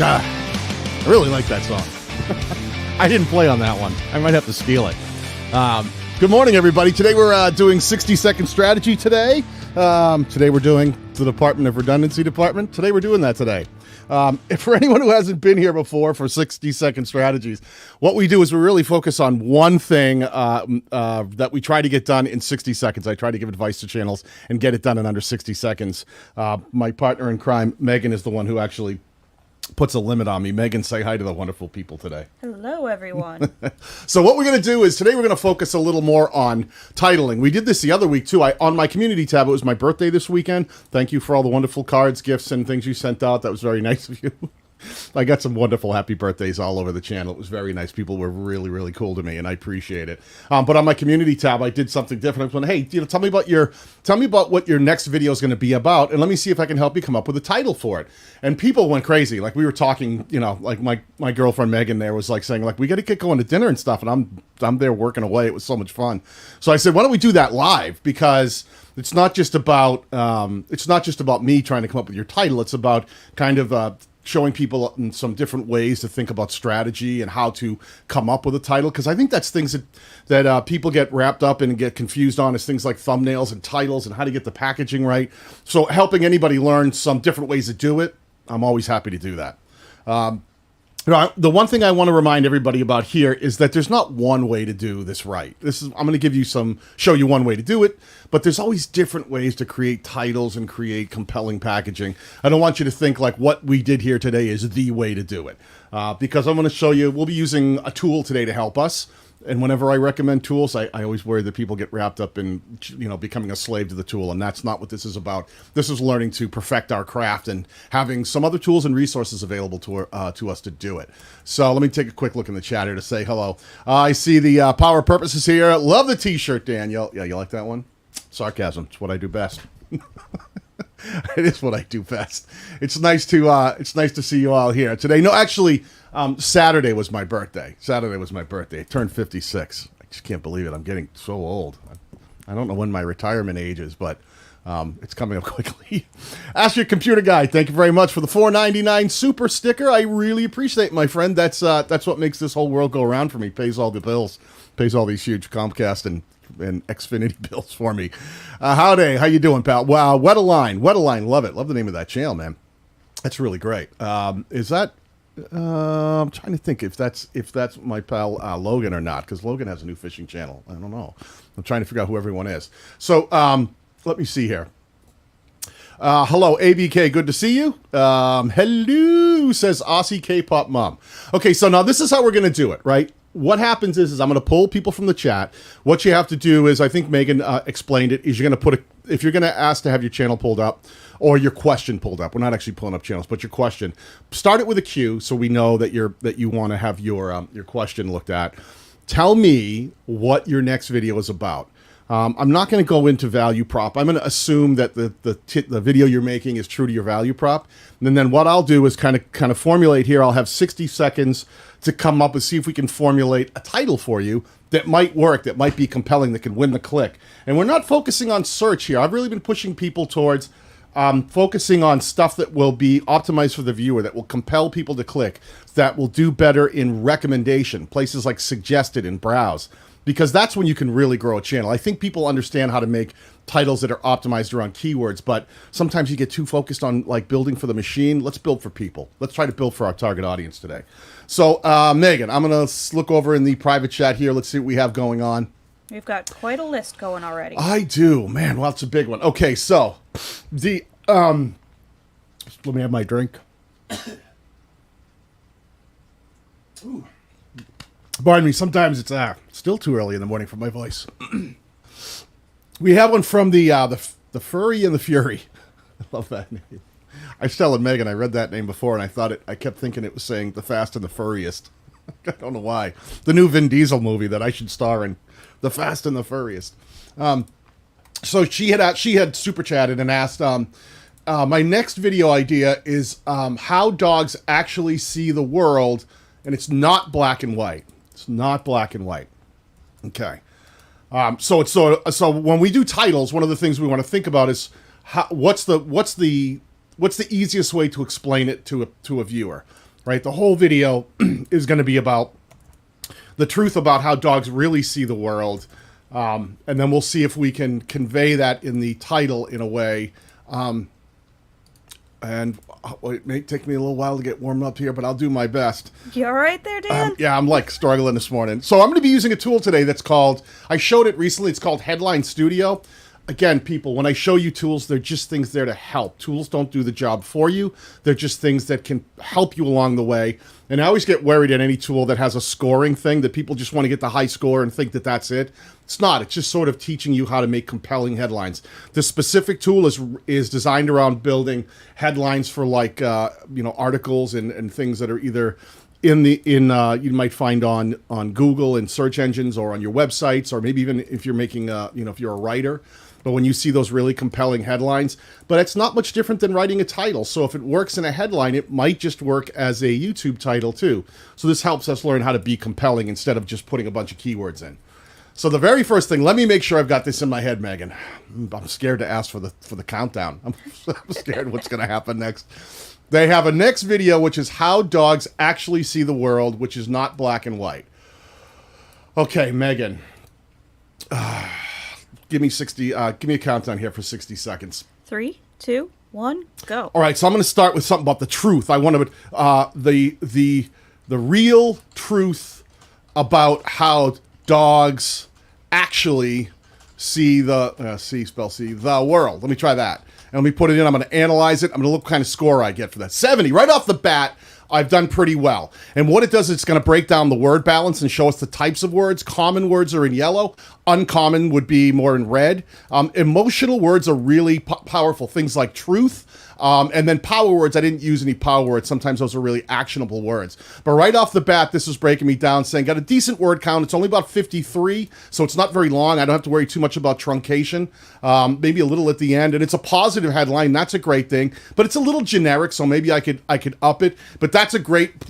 God, I really like that song. I didn't play on that one. I might have to steal it. Good morning, everybody. Today we're doing 60-second strategy today. Today we're doing the Department of Redundancy Department. Today we're doing that today. For anyone who hasn't been here before for 60-second strategies, what we do is we really focus on one thing that we try to get done in 60 seconds. I try to give advice to channels and get it done in under 60 seconds. My partner in crime, Megan, is the one who actually puts a limit on me. Megan, say hi to the wonderful people today. Hello, everyone. So what we're going to do is today we're going to focus a little more on titling. We did this the other week too. On my community tab, it was my birthday this weekend. Thank you for all the wonderful cards, gifts, and things you sent out. That was very nice of you. I got some wonderful happy birthdays all over the channel. It was very nice. People were really, really cool to me, and I appreciate it. But on my community tab, I did something different. I went, hey, tell me about what your next video is going to be about, and let me see if I can help you come up with a title for it. And people went crazy. Like we were talking, like my girlfriend Megan there was like saying, like, we got to get going to dinner and stuff, and I'm there working away. It was so much fun. So I said, why don't we do that live? Because it's not just about me trying to come up with your title. It's about kind of showing people in some different ways to think about strategy and how to come up with a title. Because I think that's things that people get wrapped up in and get confused on, is things like thumbnails and titles and how to get the packaging right. So helping anybody learn some different ways to do it, I'm always happy to do that. The one thing I want to remind everybody about here is that there's not one way to do this right. I'm going to show you one way to do it, but there's always different ways to create titles and create compelling packaging. I don't want you to think like what we did here today is the way to do it, because I'm going to show you, we'll be using a tool today to help us. And whenever I recommend tools, I always worry that people get wrapped up in, becoming a slave to the tool. And that's not what this is about. This is learning to perfect our craft and having some other tools and resources available to us to do it. So let me take a quick look in the chat here to say hello. I see the Power Purposes here. Love the t-shirt, Daniel. Yeah, you like that one? Sarcasm. It's what I do best. It is what I do best. It's nice to see you all here today. No, actually, Saturday was my birthday. I turned 56. I just can't believe it. I'm getting so old. I don't know when my retirement age is, but it's coming up quickly. Ask Your Computer Guy, thank you very much for the $4.99 super sticker. I really appreciate it, my friend. That's what makes this whole world go around for me. Pays all the bills. Pays all these huge Comcast and Xfinity bills for me. Howdy, how you doing, pal? Wow, Wetaline, love it. Love the name of that channel, man. That's really great. Is that? I'm trying to think if that's my pal Logan or not, because Logan has a new fishing channel. I don't know. I'm trying to figure out who everyone is. So let me see here. Hello, ABK. Good to see you. Hello, says Aussie K-pop mom. Okay, so now this is how we're going to do it, right? What happens is I'm going to pull people from the chat. What you have to do is, I think Megan explained it, is you're going to if you're going to ask to have your channel pulled up or your question pulled up. We're not actually pulling up channels, but your question. Start it with a Q so we know that you want to have your question looked at. Tell me what your next video is about. I'm not going to go into value prop. I'm going to assume that the video you're making is true to your value prop. And then what I'll do is kind of formulate here. I'll have 60 seconds to come up and see if we can formulate a title for you that might work, that might be compelling, that can win the click. And we're not focusing on search here. I've really been pushing people towards focusing on stuff that will be optimized for the viewer, that will compel people to click, that will do better in recommendation, places like suggested and browse, because that's when you can really grow a channel. I think people understand how to make titles that are optimized around keywords, but sometimes you get too focused on like building for the machine. Let's build for people. Let's try to build for our target audience today. So Megan, I'm going to look over in the private chat here. Let's see what we have going on. We've got quite a list going already. I do, man. Well, it's a big one. Okay, so the let me have my drink. Ooh. Pardon me. Sometimes it's still too early in the morning for my voice. We have one from the Furry and the Fury. I love that name. I was telling Megan, I read that name before, and I kept thinking it was saying The Fast and the Furriest. I don't know why. The new Vin Diesel movie that I should star in, The Fast and the Furriest. So she had super chatted and asked, my next video idea is how dogs actually see the world, and it's not black and white. It's not black and white. Okay. So when we do titles, one of the things we want to think about is what's the easiest way to explain it to a viewer. right? The whole video is going to be about the truth about how dogs really see the world. And then we'll see if we can convey that in the title in a way. It may take me a little while to get warmed up here, but I'll do my best. You all right there, Dan? Yeah, I'm like struggling this morning. So I'm going to be using a tool today that's called, I showed it recently, it's called Headline Studio. Again, people, when I show you tools, they're just things there to help. Tools don't do the job for you. They're just things that can help you along the way. And I always get worried at any tool that has a scoring thing, that people just want to get the high score and think that that's it. It's not. It's just sort of teaching you how to make compelling headlines. This specific tool is designed around building headlines for like, articles and things that are either you might find on Google and search engines or on your websites, or maybe even if you're making, if you're a writer. But when you see those really compelling headlines, but it's not much different than writing a title. So if it works in a headline, it might just work as a YouTube title too. So this helps us learn how to be compelling instead of just putting a bunch of keywords in. So the very first thing, let me make sure I've got this in my head, Megan. I'm scared to ask for the countdown. I'm scared what's going to happen next. They have a next video, which is how dogs actually see the world, which is not black and white. Okay, Megan. Give me a countdown here for 60 seconds. 3, 2, 1, go. All right, so I'm going to start with something about the truth. I want to the real truth about how dogs actually see the the world. Let me try that. And let me put it in. I'm going to analyze it. I'm going to look what kind of score I get for that. 70 right off the bat. I've done pretty well. And what it does, it's going to break down the word balance and show us the types of words. Common words are in yellow. Uncommon would be more in red. Emotional words are really powerful. Things like truth. And then power words, I didn't use any power words. Sometimes those are really actionable words. But right off the bat, this is breaking me down, saying got a decent word count. It's only about 53, so it's not very long. I don't have to worry too much about truncation. Maybe a little at the end. And it's a positive headline. That's a great thing. But it's a little generic, so maybe I could up it. But that's a great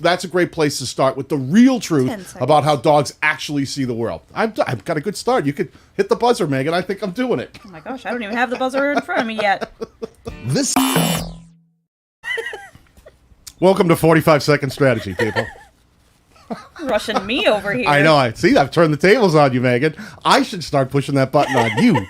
place to start with the real truth about how dogs actually see the world. I've got a good start. You could hit the buzzer, Megan. I think I'm doing it. Oh my gosh, I don't even have the buzzer in front of me yet. Welcome to 45-second strategy, people. Rushing me over here. I know. I've turned the tables on you, Megan. I should start pushing that button on you.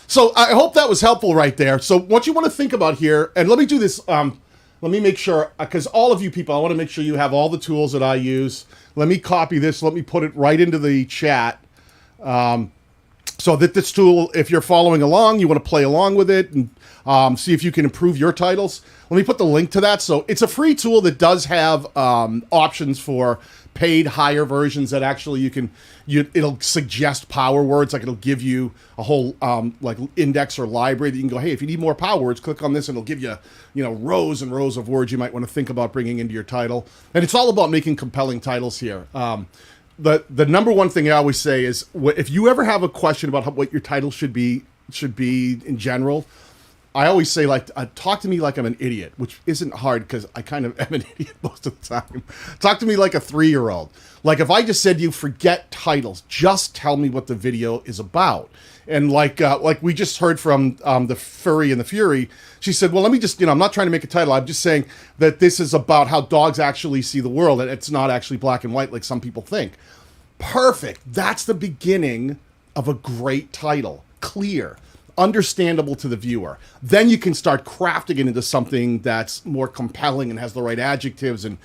So I hope that was helpful right there. So what you want to think about here, and let me do this. Let me make sure, because all of you people, I want to make sure you have all the tools that I use. Let me copy this. Let me put it right into the chat. So that this tool, if you're following along, you want to play along with it and see if you can improve your titles. Let me put the link to that. So it's a free tool that does have options for paid higher versions that actually it'll suggest power words. Like it'll give you a whole like index or library that you can go, hey, if you need more power words, click on this and it'll give you, rows and rows of words you might want to think about bringing into your title. And it's all about making compelling titles here. The number one thing I always say is if you ever have a question about what your title should be in general, I always say talk to me like I'm an idiot, which isn't hard because I kind of am an idiot most of the time. Talk to me like a 3-year-old. Like if I just said to you, forget titles, just tell me what the video is about. And like we just heard from the Furry and the Fury, she said, well, let me just, I'm not trying to make a title. I'm just saying that this is about how dogs actually see the world, and it's not actually black and white like some people think. Perfect. That's the beginning of a great title. Clear, understandable to the viewer. Then you can start crafting it into something that's more compelling and has the right adjectives and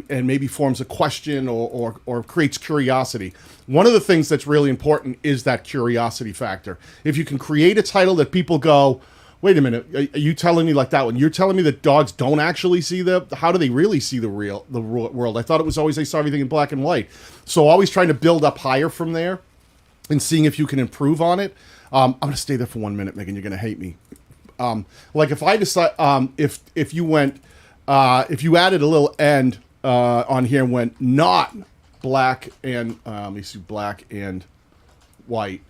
maybe forms a question or creates curiosity. One of the things that's really important is that curiosity factor. If you can create a title that people go, wait a minute, are you telling me like that one? You're telling me that dogs don't actually see how do they really see the world? I thought it was always they saw everything in black and white. So always trying to build up higher from there and seeing if you can improve on it. I'm going to stay there for 1 minute, Megan. You're going to hate me. Like if I decide, if you went, if you added a little end on here and went not black and, let me see, black and white.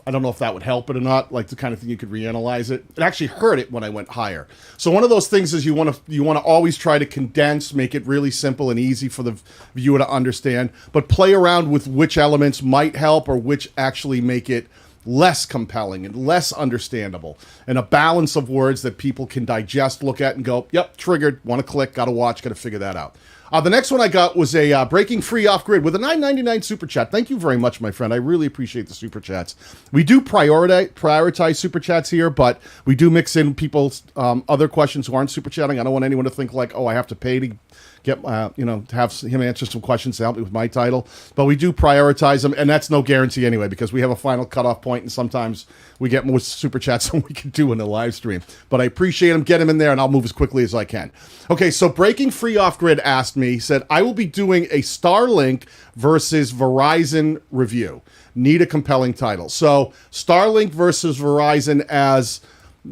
I don't know if that would help it or not, like the kind of thing you could reanalyze it. It actually hurt it when I went higher. So one of those things is you want to always try to condense, make it really simple and easy for the viewer to understand, but play around with which elements might help or which actually make it less compelling and less understandable, and a balance of words that people can digest, look at, and go, yep, triggered, want to click, got to watch, got to figure that out. The next one I got was a Breaking Free Off Grid with a $9.99 super chat. Thank you very much, my friend. I really appreciate the super chats. We do prioritize super chats here, but we do mix in people's other questions who aren't super chatting. I don't want anyone to think like, oh, I have to pay to get, to have him answer some questions to help me with my title. But we do prioritize them, and that's no guarantee anyway, because we have a final cutoff point, and sometimes we get more super chats than we can do in a live stream. But I appreciate him. Get him in there, and I'll move as quickly as I can. Okay, so Breaking Free Off Grid asked me, said, I will be doing a Starlink versus Verizon review. Need a compelling title. So Starlink versus Verizon as,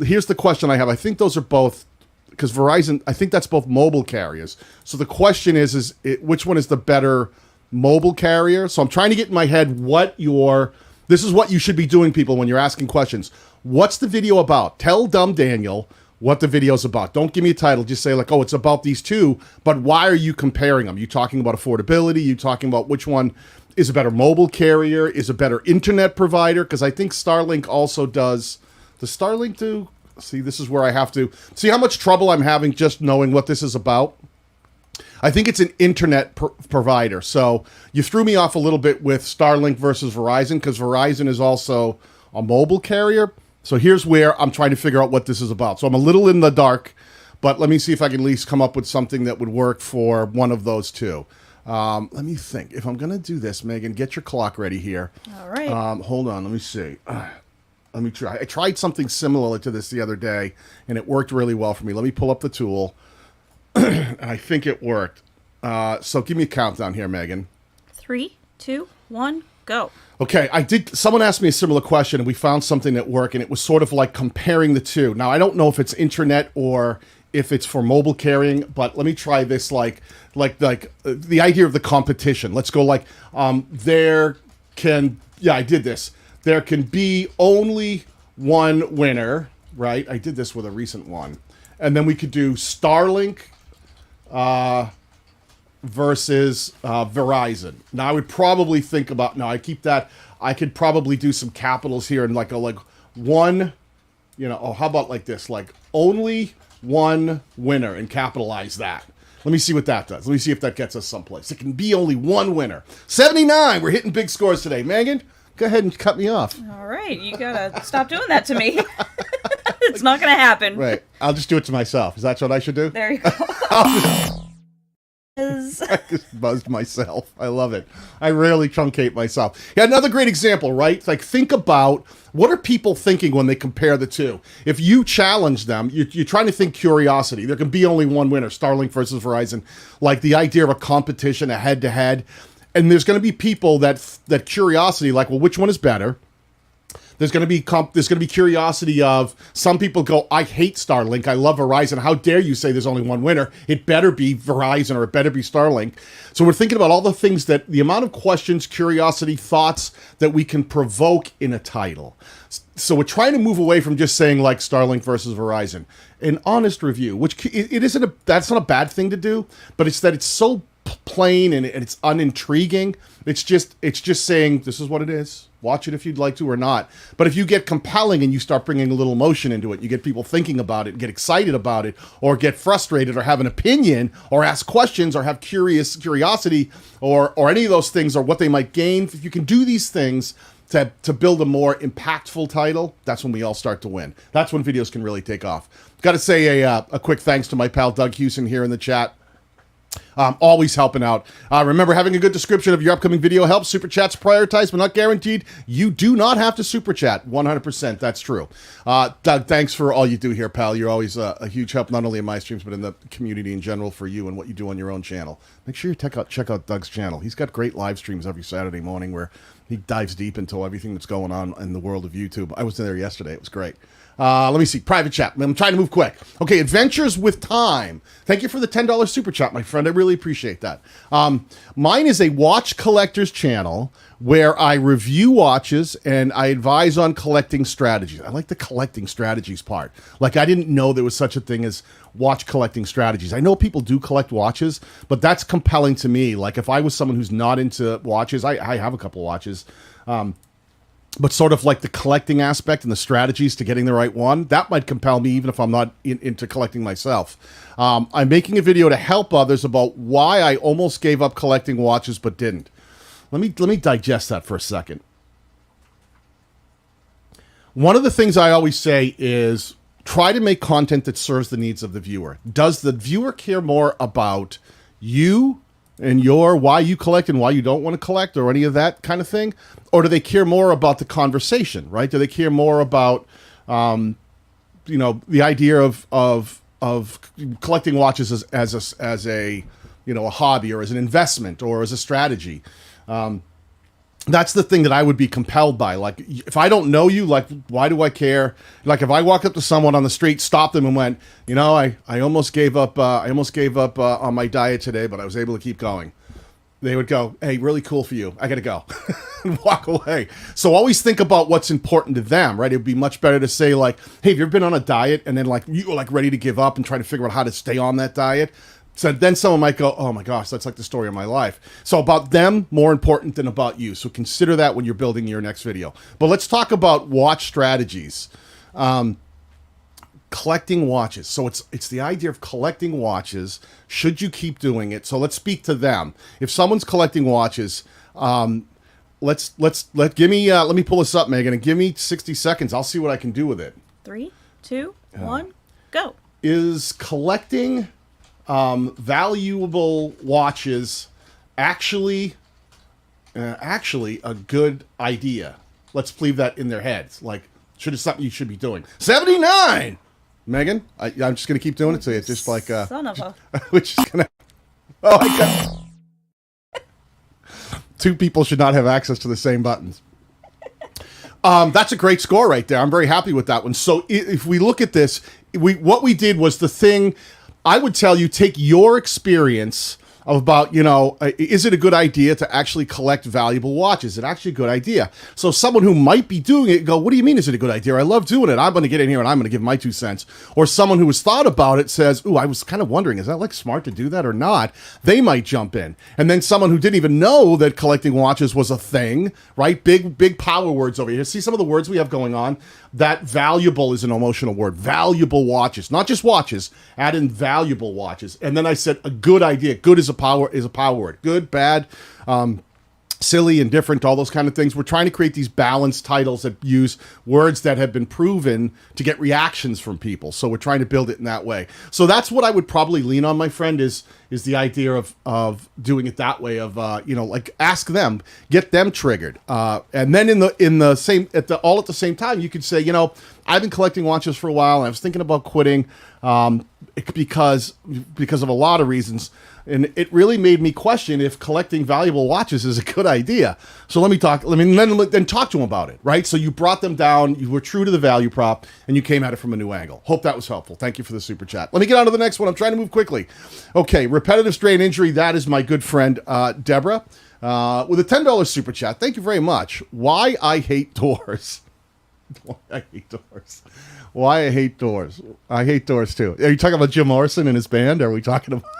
here's the question I have. I think those are both, because Verizon, I think that's both mobile carriers. So the question is which one is the better mobile carrier? So I'm trying to get in my head this is what you should be doing, people, when you're asking questions. What's the video about? Tell Dumb Daniel what the video's about. Don't give me a title. Just say like, oh, it's about these two, but why are you comparing them? You talking about affordability? You talking about which one is a better mobile carrier? Is a better internet provider? Because I think Starlink also does Starlink do? See, this is where I have to see how much trouble I'm having just knowing what this is about. I think it's an internet provider. So you threw me off a little bit with Starlink versus Verizon, because Verizon is also a mobile carrier. So here's where I'm trying to figure out what this is about. So I'm a little in the dark, but let me see if I can at least come up with something that would work for one of those two. Let me think. If I'm going to do this, Megan, get your clock ready here. All right. Hold on. Let me see. Let me try. I tried something similar to this the other day, and it worked really well for me. Let me pull up the tool. And I think it worked. So give me a countdown here, Megan. 3, 2, 1, go. Okay, someone asked me a similar question, and we found something that worked, and it was sort of like comparing the two. Now, I don't know if it's internet or if it's for mobile carrying, but let me try this like the idea of the competition. Let's go like, I did this. There can be only one winner, right? I did this with a recent one. And then we could do Starlink versus Verizon. Now I would probably think about, I could probably do some capitals here and like one, how about like this, like only one winner and capitalize that. Let me see what that does. Let me see if that gets us someplace. It can be only one winner. 79, we're hitting big scores today. Megan, go ahead and cut me off. All right, you gotta stop doing that to me. It's not gonna happen. Right, I'll just do it to myself. Is that what I should do? There you go. I just buzzed myself. I love it. I rarely truncate myself. Yeah, another great example, right? Like, think about what are people thinking when they compare the two. If you challenge them, you're trying to think curiosity. There can be only one winner, Starlink versus Verizon. Like the idea of a competition, a head-to-head. And there's going to be people that curiosity, like, well, which one is better? There's going to be curiosity of some people go, I hate Starlink. I love Verizon. How dare you say there's only one winner? It better be Verizon or it better be Starlink. So we're thinking about all the things the amount of questions, curiosity, thoughts that we can provoke in a title. So we're trying to move away from just saying like Starlink versus Verizon. An honest review, which that's not a bad thing to do, but it's that it's so plain and it's unintriguing. It's just saying this is what it is. Watch it if you'd like to or not. But if you get compelling and you start bringing a little emotion into it, you get people thinking about it, get excited about it, or get frustrated, or have an opinion, or ask questions, or have curiosity, or any of those things, or what they might gain. If you can do these things to build a more impactful title, that's when we all start to win. That's when videos can really take off. Got to say a quick thanks to my pal Doug Hewson here in the chat. Always helping out. Remember, having a good description of your upcoming video helps. Super chats prioritized, but not guaranteed. You do not have to super chat. 100%. That's true. Doug, thanks for all you do here, pal. You're always a huge help, not only in my streams, but in the community in general for you and what you do on your own channel. Make sure you check out Doug's channel. He's got great live streams every Saturday morning where he dives deep into everything that's going on in the world of YouTube. I was there yesterday. It was great. Let me see. Private chat. I'm trying to move quick. Okay, Adventures with Time. Thank you for the $10 super chat, my friend. I really appreciate that. Mine is a watch collector's channel where I review watches and I advise on collecting strategies. I like the collecting strategies part. Like, I didn't know there was such a thing as watch collecting strategies. I know people do collect watches, but that's compelling to me. Like, if I was someone who's not into watches, I have a couple watches. but sort of like the collecting aspect and the strategies to getting the right one, that might compel me even if I'm not into collecting myself. I'm making a video to help others about why I almost gave up collecting watches but didn't. Let me digest that for a second. One of the things I always say is try to make content that serves the needs of the viewer. Does the viewer care more about you and your why you collect and why you don't want to collect or any of that kind of thing? Or do they care more about the conversation, right? Do they care more about, the idea of collecting watches as a hobby or as an investment or as a strategy? That's the thing that I would be compelled by. Like, if I don't know you, like, why do I care? Like, if I walk up to someone on the street, stopped them and went, I almost gave up on my diet today, but I was able to keep going. They would go, hey, really cool for you. I got to go and walk away. So always think about what's important to them, right? It would be much better to say like, hey, have you ever been on a diet? And then like, you were like ready to give up and trying to figure out how to stay on that diet. So then someone might go, oh my gosh, that's like the story of my life. So about them, more important than about you. So consider that when you're building your next video. But let's talk about watch strategies. Collecting watches. So it's the idea of collecting watches. Should you keep doing it? So let's speak to them. If someone's collecting watches, let me pull this up, Megan, and give me 60 seconds. I'll see what I can do with it. 3, 2, 1, go. Is collecting valuable watches actually a good idea? Let's leave that in their heads. Like, should it something you should be doing? 79, Megan. I'm just gonna keep doing it to you. It's just like son of a. Which is gonna. Oh, I got. Two people should not have access to the same buttons. That's a great score right there. I'm very happy with that one. So if we look at this, what we did was the thing. I would tell you, take your experience of about, is it a good idea to actually collect valuable watches? Is it actually a good idea? So someone who might be doing it go, what do you mean is it a good idea? I love doing it. I'm going to get in here and I'm going to give my 2 cents. Or someone who has thought about it says, ooh, I was kind of wondering, is that like smart to do that or not? They might jump in. And then someone who didn't even know that collecting watches was a thing, right? Big power words over here. See some of the words we have going on? That valuable is an emotional word. Valuable watches, not just watches, add in valuable watches. And then I said a good idea. Good is a power word. Good, bad, silly, indifferent, all those kind of things. We're trying to create these balanced titles that use words that have been proven to get reactions from people. So we're trying to build it in that way. So that's what I would probably lean on, my friend, is the idea of doing it that way, of like ask them, get them triggered, and then in the same at the same time you could say, I've been collecting watches for a while and I was thinking about quitting because of a lot of reasons. And it really made me question if collecting valuable watches is a good idea. So then talk to them about it, right? So you brought them down, you were true to the value prop, and you came at it from a new angle. Hope that was helpful. Thank you for the super chat. Let me get on to the next one. I'm trying to move quickly. Okay, repetitive strain injury. That is my good friend, Deborah, with a $10 super chat. Thank you very much. Why I hate doors. Why I hate doors. Why I hate doors. I hate doors too. Are you talking about Jim Morrison and his band? Or are we talking about...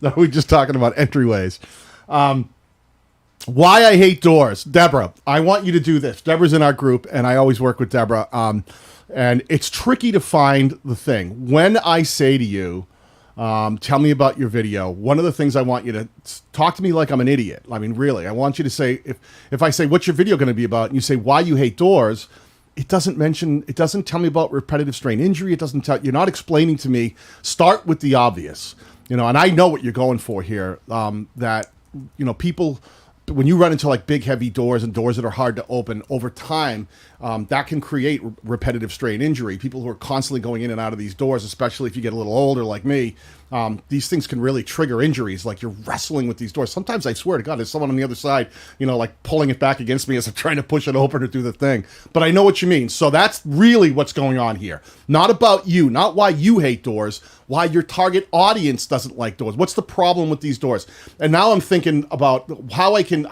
Are we just talking about entryways? Why I hate doors. Deborah, I want you to do this. Deborah's in our group, and I always work with Deborah. And it's tricky to find the thing. When I say to you, tell me about your video, one of the things I want you to talk to me like I'm an idiot. I mean, really, I want you to say, if I say, what's your video going to be about? And you say, why you hate doors. It doesn't tell me about repetitive strain injury. You're not explaining to me. Start with the obvious. And I know what you're going for here, that, people, when you run into like big, heavy doors and doors that are hard to open over time, that can create repetitive strain injury. People who are constantly going in and out of these doors, especially if you get a little older like me, these things can really trigger injuries. Like you're wrestling with these doors. Sometimes I swear to God, there's someone on the other side, like pulling it back against me as I'm trying to push it open or do the thing. But I know what you mean. So that's really what's going on here. Not about you, not why you hate doors, why your target audience doesn't like doors. What's the problem with these doors? And now I'm thinking about how I can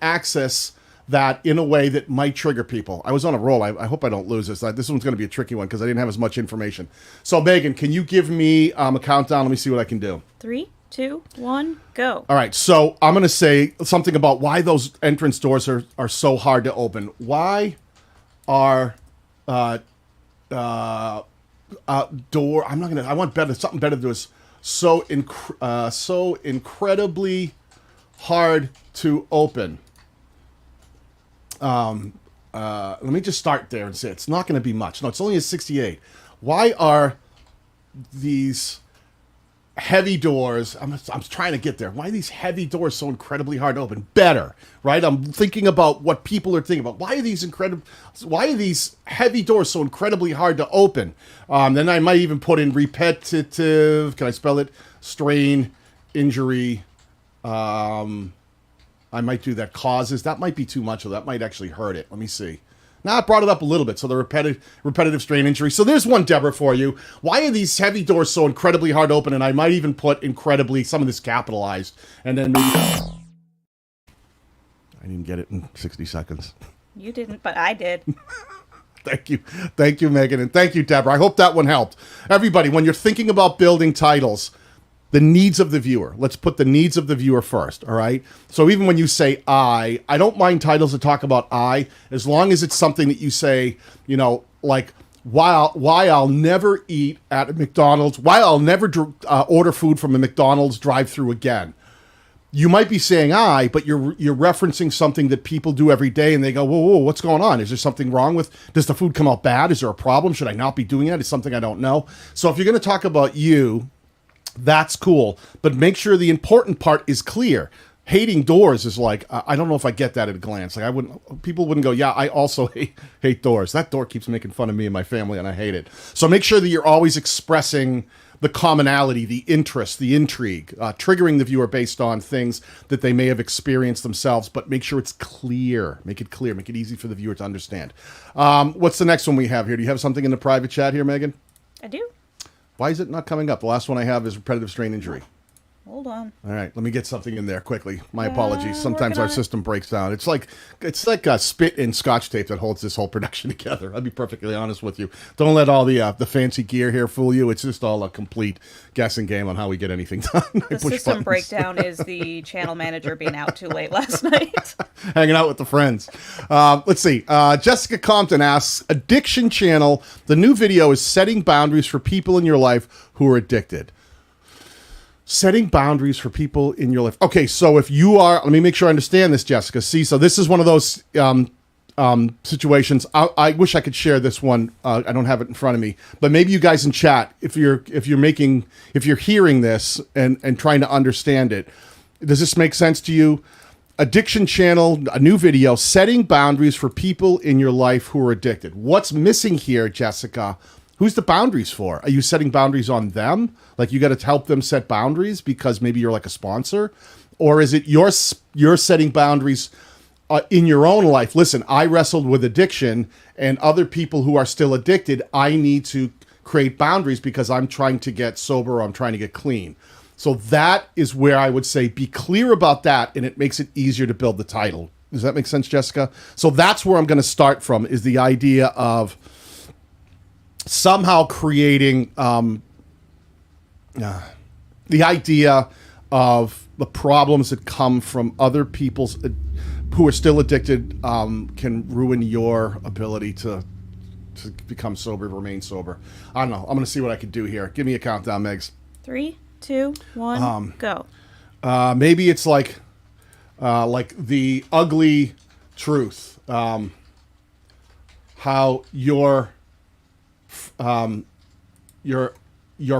access that in a way that might trigger people. I was on a roll. I hope I don't lose this. This one's going to be a tricky one because I didn't have as much information. So Megan, can you give me a countdown? Let me see what I can do. 3, 2, 1, go. All right, so I'm going to say something about why those entrance doors are so hard to open. Why are door? I'm not going to. I want better. Something better to do is so incredibly hard to open. Let me just start there and say it's not going to be much. No, it's only a 68. Why are these heavy doors? I'm trying to get there. Why are these heavy doors so incredibly hard to open? Better, right? I'm thinking about what people are thinking about. Why are these heavy doors so incredibly hard to open? Then I might even put in repetitive. Can I spell it? Strain, injury. I might do that. Causes. That might be too much, or that might actually hurt it. Let me see. Now I brought it up a little bit. So the repetitive strain injury. So there's one, Deborah, for you. Why are these heavy doors so incredibly hard to open? And I might even put incredibly, some of this capitalized. And then maybe... I didn't get it in 60 seconds. You didn't, but I did. Thank you. Thank you, Megan. And thank you, Deborah. I hope that one helped. Everybody, when you're thinking about building titles, the needs of the viewer. Let's put the needs of the viewer first, all right? So even when you say I don't mind titles that talk about I, as long as it's something that you say, you know, like why I'll never eat at a McDonald's, why I'll never order food from a McDonald's drive-thru again. You might be saying I, but you're referencing something that people do every day, and they go, whoa, what's going on? Is there something wrong with, does the food come out bad? Is there a problem? Should I not be doing it? It's something I don't know. So if you're going to talk about you, that's cool, but make sure the important part is clear. Hating doors is like, I don't know if I get that at a glance. Like people wouldn't go, yeah, I also hate doors. That door keeps making fun of me and my family, and I hate it. So make sure that you're always expressing the commonality, the interest, the intrigue, triggering the viewer based on things that they may have experienced themselves, but make sure it's clear. Make it clear. Make it easy for the viewer to understand. What's the next one we have here? Do you have something in the private chat here, Megan? I do. Why is it not coming up? The last one I have is repetitive strain injury. Hold on. All right, let me get something in there quickly. My apologies. Sometimes our system breaks down. It's like a spit and Scotch tape that holds this whole production together. I'll be perfectly honest with you. Don't let all the fancy gear here fool you. It's just all a complete guessing game on how we get anything done. The system breakdown is the channel manager being out too late last night. Hanging out with the friends. Let's see. Jessica Compton asks, Addiction Channel, the new video is setting boundaries for people in your life who are addicted. Setting boundaries for people in your life. Okay, so if you are, let me make sure I understand this, Jessica. See, so this is one of those situations. I wish I could share this one. I don't have it in front of me, but maybe you guys in chat, if you're hearing this and trying to understand it, does this make sense to you? Addiction Channel, a new video, setting boundaries for people in your life who are addicted. What's missing here, Jessica? Who's the boundaries for? Are you setting boundaries on them? Like you got to help them set boundaries because maybe you're like a sponsor? Or is it you're setting boundaries in your own life? Listen, I wrestled with addiction, and other people who are still addicted, I need to create boundaries because I'm trying to get sober or I'm trying to get clean. So that is where I would say be clear about that, and it makes it easier to build the title. Does that make sense, Jessica? So that's where I'm going to start from, is the idea of somehow creating the idea of the problems that come from other people's who are still addicted can ruin your ability to become sober, remain sober. I don't know. I'm going to see what I can do here. Give me a countdown, Megs. 3, 2, 1, go. Maybe it's like the ugly truth. How your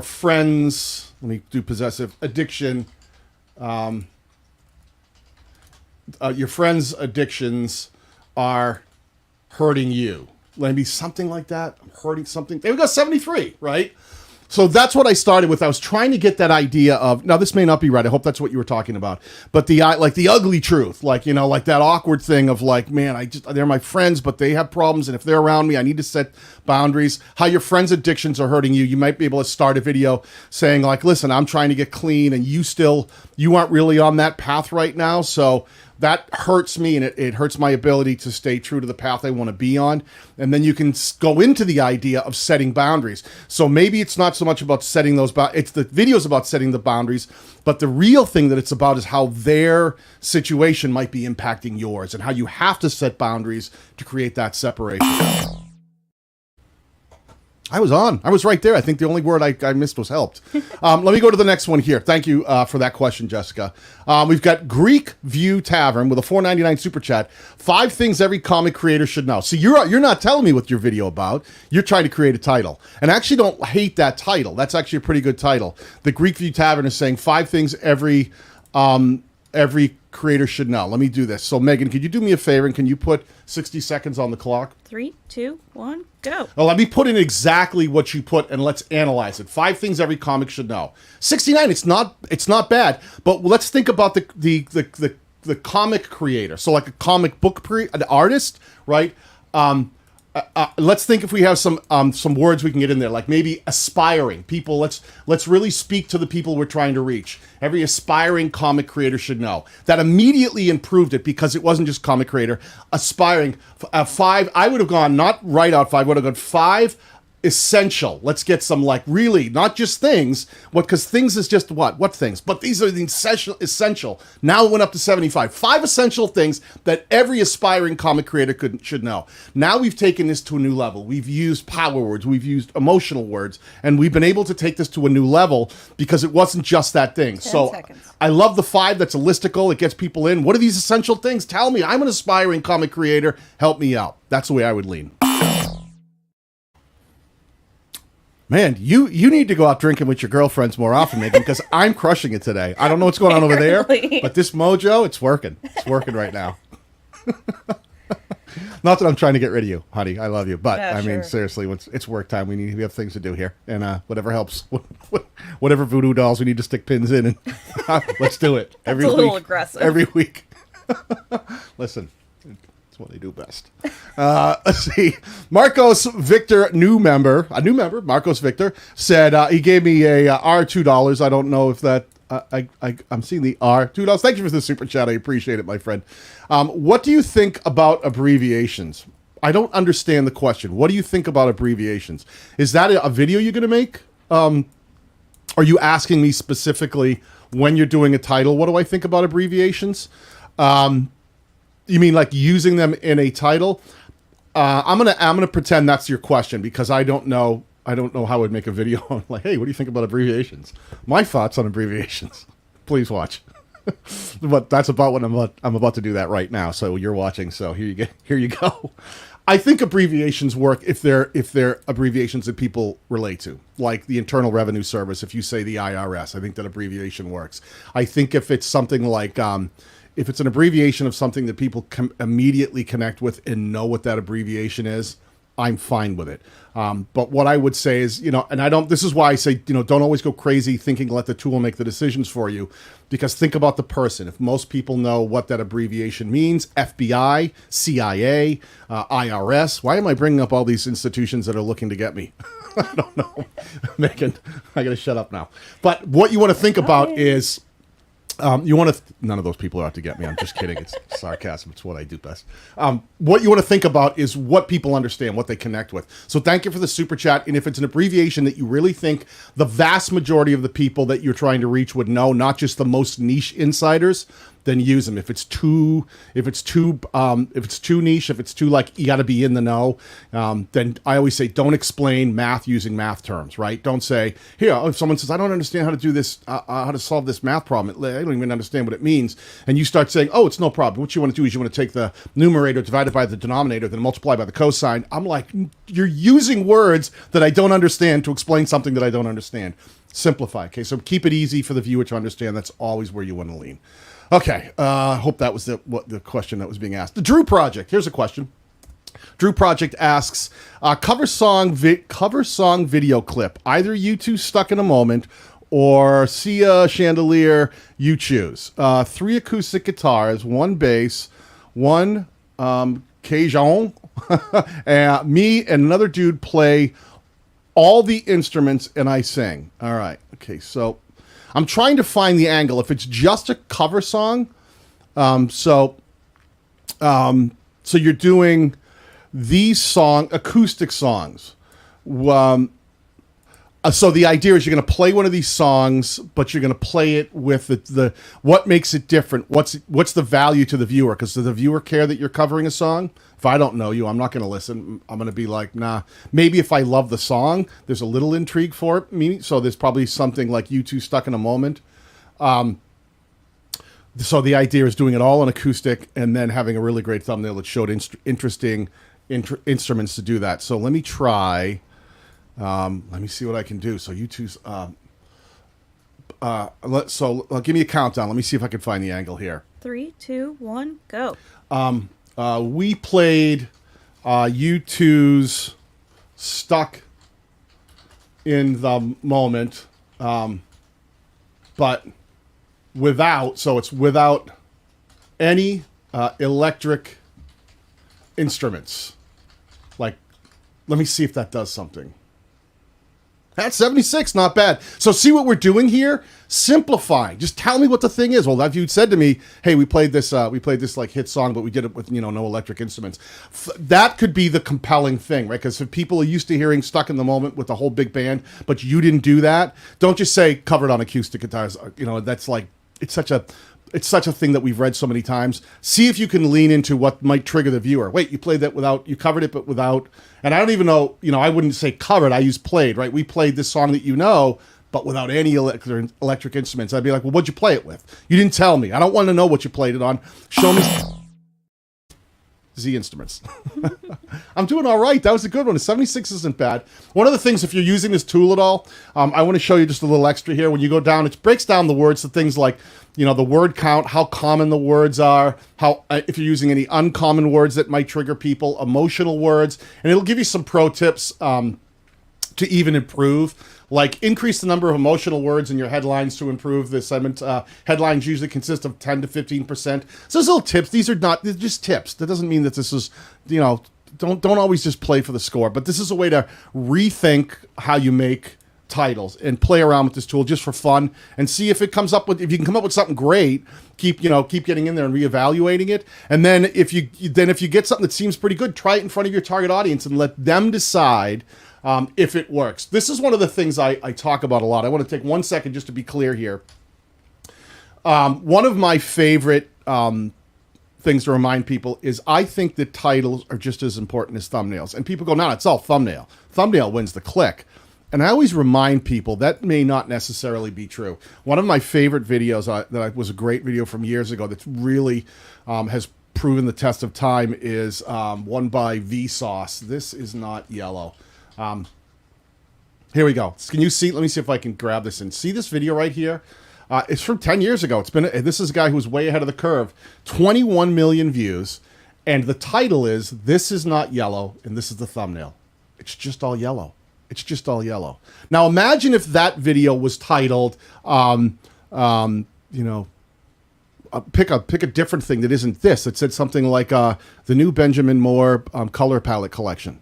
friends, let me do possessive, addiction, your friends' addictions are hurting you. Maybe something like that. I'm hurting something. There we go, 73, right? So that's what I started with. I was trying to get that idea of, now this may not be right. I hope that's what you were talking about. But the ugly truth, like that awkward thing of like, man, they're my friends, but they have problems. And if they're around me, I need to set boundaries. How your friends' addictions are hurting you. You might be able to start a video saying like, listen, I'm trying to get clean and you aren't really on that path right now. So that hurts me, and it hurts my ability to stay true to the path I want to be on. And then you can go into the idea of setting boundaries. So maybe it's not so much about setting those it's the video's about setting the boundaries, but the real thing that it's about is how their situation might be impacting yours and how you have to set boundaries to create that separation. I was on. I was right there. I think the only word I missed was helped. Let me go to the next one here. Thank you for that question, Jessica. We've got Greek View Tavern with a $4.99 super chat. 5 things every comic creator should know. So you're not telling me what your video about. You're trying to create a title. And I actually don't hate that title. That's actually a pretty good title. The Greek View Tavern is saying 5 things every creator should know. Let me do this. So Megan, could you do me a favor and can you put 60 seconds on the clock? 3, 2, 1, go. Oh, let me put in exactly what you put and let's analyze it. 5 things every comic should know. 69. It's not bad, but let's think about the comic creator. So like a comic book an artist, right? Let's think if we have some words we can get in there, like maybe aspiring people. Let's really speak to the people we're trying to reach. Every aspiring comic creator should know. That immediately improved it because it wasn't just comic creator. Aspiring. 5, I would have gone, not right out 5, I would have gone 5 essential. Let's get some, like, really, not just things. Because things is just what things? But these are the essential. Now it went up to 75. 5 essential things that every aspiring comic creator should know. Now we've taken this to a new level. We've used power words. We've used emotional words. And we've been able to take this to a new level because it wasn't just that thing. 10 seconds. I love the 5 that's a listicle. It gets people in. What are these essential things? Tell me. I'm an aspiring comic creator. Help me out. That's the way I would lean. Man, you need to go out drinking with your girlfriends more often, Megan, because I'm crushing it today. I don't know what's going on over there, but this mojo, it's working. It's working right now. Not that I'm trying to get rid of you, honey. I love you. But, I mean, seriously, it's work time. We have things to do here. And whatever helps, whatever voodoo dolls we need to stick pins in, and let's do it. That's a little aggressive. Every week. Listen. What they do best. Let's see. Marcos Victor, a new member, Marcos Victor, said he gave me a $2. I don't know if that, I'm seeing the $2. Thank you for the super chat. I appreciate it, my friend. What do you think about abbreviations? I don't understand the question. What do you think about abbreviations? Is that a video you're going to make? Are you asking me specifically when you're doing a title? What do I think about abbreviations? You mean like using them in a title? I'm gonna pretend that's your question because I don't know how I would make a video on like, hey, what do you think about abbreviations? My thoughts on abbreviations. Please watch. But that's about what I'm about to do that right now. So you're watching. So here you go. I think abbreviations work if they're abbreviations that people relate to, like the Internal Revenue Service. If you say the IRS, I think that abbreviation works. I think if it's something like if it's an abbreviation of something that people immediately connect with and know what that abbreviation is, I'm fine with it. But what I would say is, and this is why I say, don't always go crazy thinking let the tool make the decisions for you, because think about the person. If most people know what that abbreviation means, FBI, CIA, IRS, why am I bringing up all these institutions that are looking to get me? I don't know. Megan, I got to shut up now. But what you want to think about is, none of those people are out to get me. I'm just kidding. It's sarcasm. It's what I do best. What you want to think about is what people understand, what they connect with. So thank you for the super chat. And if it's an abbreviation that you really think the vast majority of the people that you're trying to reach would know, not just the most niche insiders, then use them. If it's too niche, if it's too like you got to be in the know, then I always say don't explain math using math terms, right? Don't say here. If someone says I don't understand how to do this, how to solve this math problem, I don't even understand what it means, and you start saying, oh, it's no problem. What you want to do is you want to take the numerator divided by the denominator, then multiply by the cosine. I'm like, you're using words that I don't understand to explain something that I don't understand. Simplify. Okay, so keep it easy for the viewer to understand. That's always where you want to lean. Okay, I hope that was the question that was being asked. The Drew Project. Here's a question. Drew Project asks, cover song video clip. Either you two stuck in a moment or see a chandelier, you choose. 3 acoustic guitars, 1 bass, 1 Cajun, and me and another dude play all the instruments and I sing. All right, okay, so I'm trying to find the angle. If it's just a cover song, So you're doing these acoustic songs. So the idea is you're going to play one of these songs, but you're going to play it with the what makes it different. What's the value to the viewer? Because does the viewer care that you're covering a song? If I don't know you, I'm not going to listen. I'm going to be like, nah. Maybe if I love the song, there's a little intrigue for it. Meaning, so there's probably something like you two stuck in a moment. So the idea is doing it all on acoustic and then having a really great thumbnail that showed interesting instruments to do that. So let me try. Let me see what I can do. So you two's. Give me a countdown. Let me see if I can find the angle here. 3, 2, 1, go. We played you two's Stuck in the Moment, but without any electric instruments. Like, let me see if that does something. That's 76, not bad. So see what we're doing here? Simplifying. Just tell me what the thing is. Well, if you'd said to me, hey, we played this like hit song, but we did it with, no electric instruments. That could be the compelling thing, right? Because if people are used to hearing Stuck in the Moment with the whole big band, but you didn't do that, don't just say covered on acoustic guitars. That's like, it's such a thing that we've read so many times. See if you can lean into what might trigger the viewer. Wait, you played that you covered it, but without, and I don't even know, I wouldn't say covered, I use played, right? We played this song that but without any electric instruments. I'd be like, well, what'd you play it with? You didn't tell me. I don't want to know what you played it on. Show me Z instruments. I'm doing all right. That was a good one. 76 isn't bad. One of the things, if you're using this tool at all, I want to show you just a little extra here. When you go down, it breaks down the words to things like, the word count, how common the words are, how if you're using any uncommon words that might trigger people, emotional words, and it'll give you some pro tips to even improve. Like, increase the number of emotional words in your headlines to improve the segment. Headlines usually consist of 10 to 15%. So those little tips. They're just tips. That doesn't mean that this is, don't always just play for the score. But this is a way to rethink how you make titles and play around with this tool just for fun and see if it comes up with, if you can come up with something great, keep getting in there and reevaluating it. And then if you get something that seems pretty good, try it in front of your target audience and let them decide if it works. This is one of the things I talk about a lot. I want to take 1 second just to be clear here. One of my favorite things to remind people is I think that titles are just as important as thumbnails. And people go, no, it's all thumbnail. Thumbnail wins the click. And I always remind people that may not necessarily be true. One of my favorite videos that was a great video from years ago that's really has proven the test of time is one by Vsauce. This is not yellow. Here we go. Can you see? Let me see if I can grab this and see this video right here. It's from 10 years ago. This is a guy who's way ahead of the curve. 21 million views. And the title is, This Is Not Yellow, and this is the thumbnail. It's just all yellow. It's just all yellow. Now imagine if that video was titled, pick a different thing that isn't this. It said something like the new Benjamin Moore color palette collection.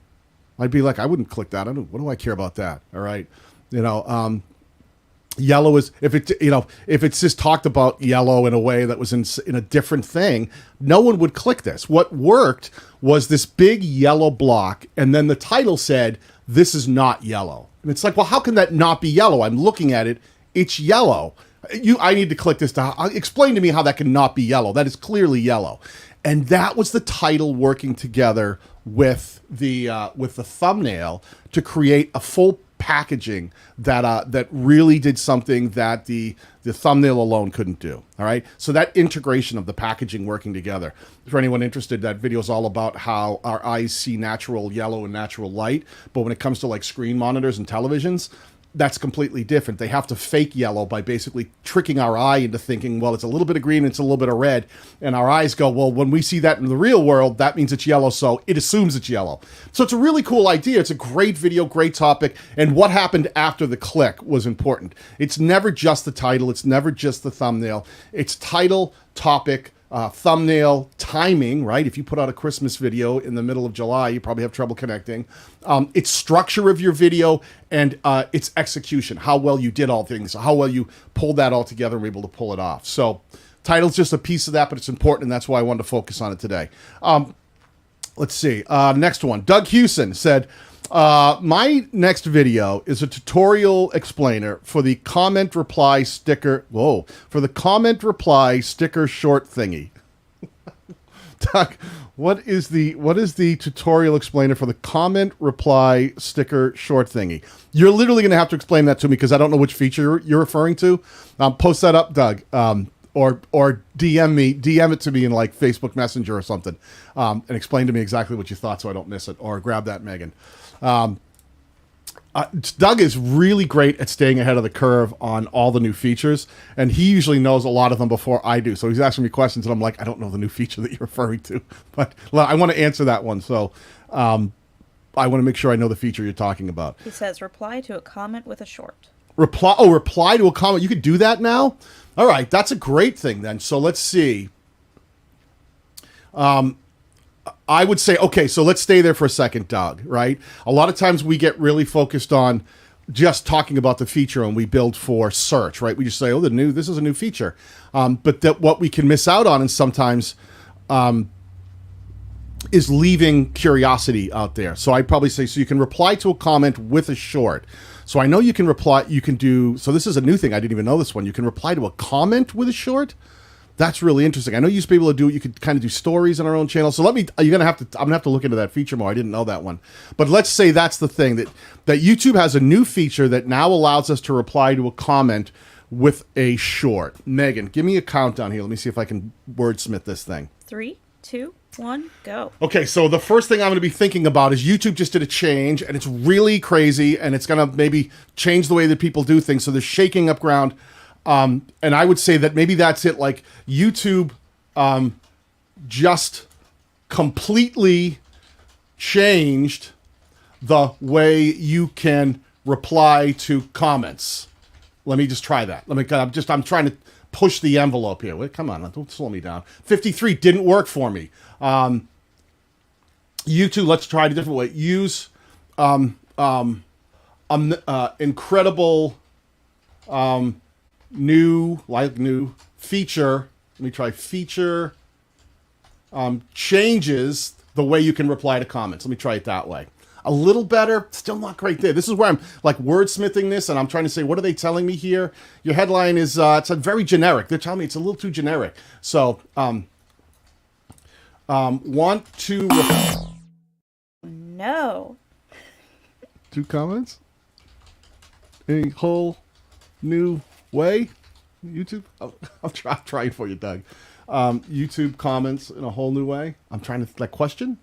I'd be like, I wouldn't click that. What do I care about that? All right, yellow is if it's just talked about yellow in a way that was in a different thing, no one would click this. What worked was this big yellow block, and then the title said, This is not yellow. And it's like, well, how can that not be yellow? I'm looking at it. It's yellow. I need to click this to explain to me how that can not be yellow. That is clearly yellow. And that was the title working together with the thumbnail to create a full packaging that really did something that the thumbnail alone couldn't do. All right. So that integration of the packaging working together. For anyone interested, that video is all about how our eyes see natural yellow and natural light. But when it comes to like screen monitors and televisions, that's completely different. They have to fake yellow by basically tricking our eye into thinking, well, it's a little bit of green, it's a little bit of red. And our eyes go, well, when we see that in the real world, that means it's yellow, so it assumes it's yellow. So it's a really cool idea. It's a great video, great topic. And what happened after the click was important. It's never just the title. It's never just the thumbnail. It's title, topic, thumbnail, timing, right? If you put out a Christmas video in the middle of July, you probably have trouble connecting. It's structure of your video and its execution, how well you did all things, how well you pulled that all together and were able to pull it off. So Title's just a piece of that, but it's important, and that's why I wanted to focus on it today. Let's see. Next one. Doug Hewson said, my next video is a tutorial explainer for the comment reply sticker. Whoa. For the comment reply sticker short thingy. Doug, what is the tutorial explainer for the comment reply sticker short thingy? You're literally going to have to explain that to me because I don't know which feature you're referring to. Post that up, Doug. Or DM it to me in like Facebook Messenger or something, and explain to me exactly what you thought so I don't miss it. Or grab that, Megan. Doug is really great at staying ahead of the curve on all the new features, and he usually knows a lot of them before I do. So he's asking me questions, and I'm like, I don't know the new feature that you're referring to, but I want to answer that one. So I want to make sure I know the feature you're talking about. He says, reply to a comment with a short. Reply to a comment. You could do that now? All right, that's a great thing then. So let's see. I would say, okay, so let's stay there for a second, Doug, right? A lot of times we get really focused on just talking about the feature and we build for search, right? We just say, oh, this is a new feature. But that what we can miss out on and sometimes is leaving curiosity out there. So I'd probably say, so you can reply to a comment with a short. So I know you can reply, so this is a new thing. I didn't even know this one. You can reply to a comment with a short. That's really interesting. I know you used to be able to do it. You could kind of do stories on our own channel. So I'm gonna have to look into that feature more. I didn't know that one. But let's say that's the thing that YouTube has a new feature that now allows us to reply to a comment with a short. Megan, give me a countdown here. Let me see if I can wordsmith this thing. 3, 2, 1, go. Okay, so the first thing I'm going to be thinking about is YouTube just did a change, and it's really crazy, and it's going to maybe change the way that people do things. So they're shaking up ground. And I would say that maybe that's it. Like YouTube just completely changed the way you can reply to comments. Let me just try that. I'm trying to push the envelope here. Wait, come on, don't slow me down. 53 didn't work for me. YouTube, let's try it a different way. Use incredible new feature. Let me try feature changes the way you can reply to comments. Let me try it that way. A little better, still not great there. This is where I'm like wordsmithing this, and I'm trying to say, what are they telling me here? Your headline is it's a very generic. They're telling me it's a little too generic. So want to no. 2 comments? A whole new way? YouTube? I'll try for you, Doug. YouTube comments in a whole new way. I'm trying to, like, question?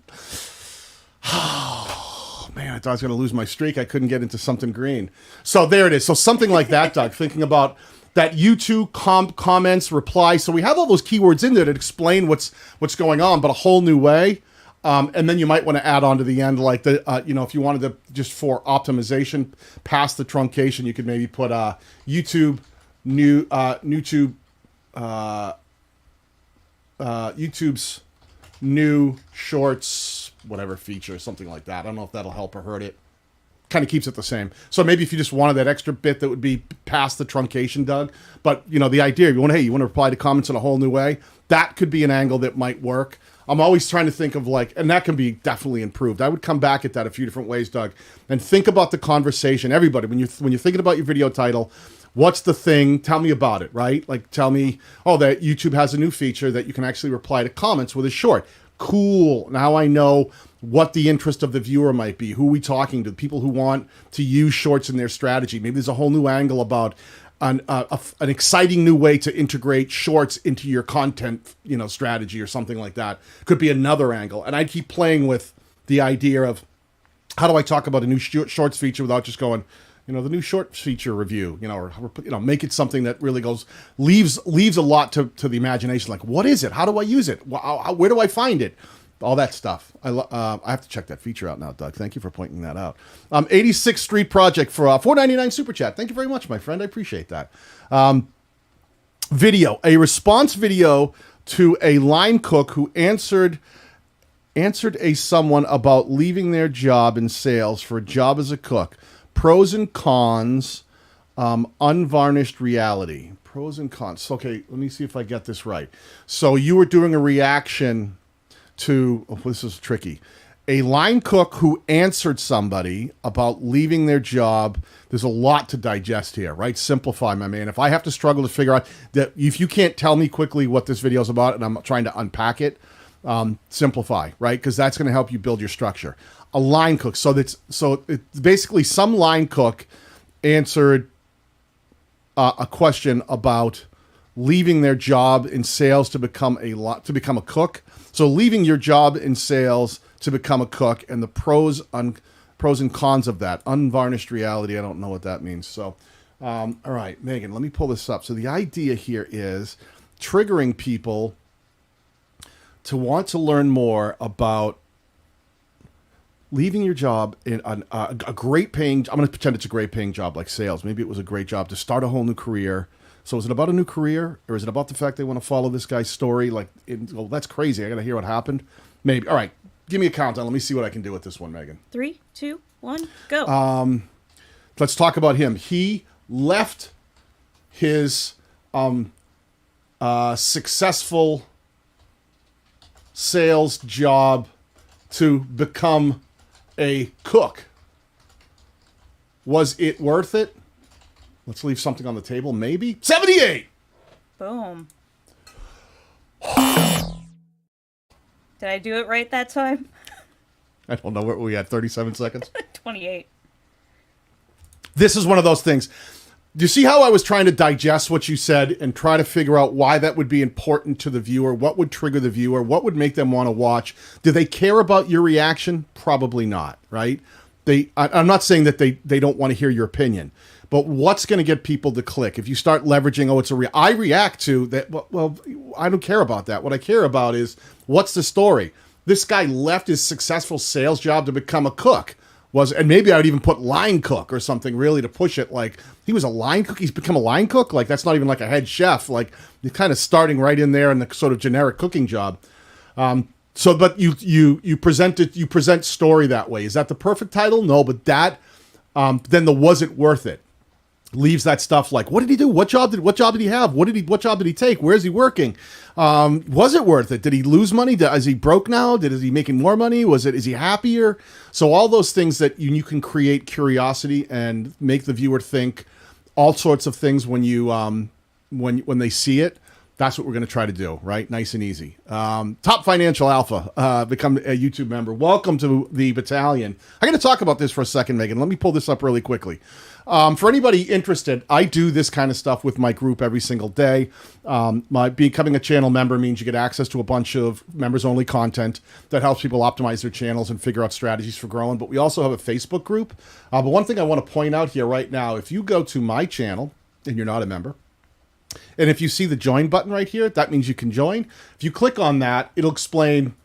Oh, man, I thought I was going to lose my streak. I couldn't get into something green. So there it is. So something like that, Doug, thinking about that YouTube comments, reply. So we have all those keywords in there that explain what's going on, but a whole new way. And then you might want to add on to the end, like if you wanted to just for optimization past the truncation, you could maybe put YouTube's new shorts, whatever feature, something like that. I don't know if that'll help or hurt it. Kind of keeps it the same. So maybe if you just wanted that extra bit that would be past the truncation, Doug. But the idea, you want to reply to comments in a whole new way. That could be an angle that might work. I'm always trying to think of and that can be definitely improved. I would come back at that a few different ways, Doug, and think about the conversation. Everybody, when you're thinking about your video title, what's the thing? Tell me about it, right? Like tell me, that YouTube has a new feature that you can actually reply to comments with a short. Cool. Now I know what the interest of the viewer might be. Who are we talking to? People who want to use shorts in their strategy. Maybe there's a whole new angle about an exciting new way to integrate shorts into your content, strategy or something like that. Could be another angle. And I'd keep playing with the idea of how do I talk about a new shorts feature without just going, the new shorts feature review, or make it something that really leaves a lot to the imagination. Like, what is it? How do I use it? Where do I find it? All that stuff. I have to check that feature out now, Doug. Thank you for pointing that out. 86th Street Project for $4.99 super chat. Thank you very much, my friend. I appreciate that. Video, a response video to a line cook who answered someone about leaving their job in sales for a job as a cook. Pros and cons, unvarnished reality. Pros and cons. Okay, let me see if I get this right. So you were doing a reaction to, oh, this is tricky. A line cook who answered somebody about leaving their job. There's a lot to digest here, right? Simplify, my man. If I have to struggle to figure out that, if you can't tell me quickly what this video is about and I'm trying to unpack it, simplify, right? Because that's going to help you build your structure. A line cook. So it's basically some line cook answered a question about leaving their job in sales to become a cook. So leaving your job in sales to become a cook, and the pros and cons of that. Unvarnished reality. I don't know what that means. So, all right, Megan, let me pull this up. So the idea here is triggering people to want to learn more about leaving your job in a great paying. I'm going to pretend it's a great paying job like sales. Maybe it was a great job to start a whole new career. So is it about a new career, or is it about the fact they want to follow this guy's story? Like, well, that's crazy. I got to hear what happened. Maybe. All right. Give me a countdown. Let me see what I can do with this one, Megan. 3, 2, 1, go. Let's talk about him. He left his successful sales job to become a cook. Was it worth it? Let's leave something on the table. Maybe. 78! Boom. Did I do it right that time? I don't know. What were we at? 37 seconds? 28. This is one of those things. Do you see how I was trying to digest what you said and try to figure out why that would be important to the viewer? What would trigger the viewer? What would make them want to watch? Do they care about your reaction? Probably not, right? I'm not saying that they don't want to hear your opinion, but what's going to get people to click? If you start leveraging, oh, it's I react to that. Well, I don't care about that. What I care about is, what's the story? This guy left his successful sales job to become a cook. And maybe I would even put line cook or something really to push it. Like, he was a line cook. He's become a line cook. Like, that's not even like a head chef. Like, you're kind of starting right in there in the sort of generic cooking job. But you present story that way. Is that the perfect title? No, but that then the was it worth it leaves that stuff like, what did he do? What job did he have? What job did he take? Where is he working? Was it worth it? Did he lose money? Is he broke now? Is he making more money? Is he happier? So all those things that you can create curiosity and make the viewer think all sorts of things when you when they see it. That's what we're going to try to do, right? Nice and easy. Top Financial Alpha, become a YouTube member. Welcome to the battalion. I'm going to talk about this for a second, Megan. Let me pull this up really quickly. For anybody interested, I do this kind of stuff with my group every single day. My becoming a channel member means you get access to a bunch of members-only content that helps people optimize their channels and figure out strategies for growing. But we also have a Facebook group. But one thing I want to point out here right now, if you go to my channel and you're not a member, and if you see the join button right here, that means you can join. If you click on that, it'll explain.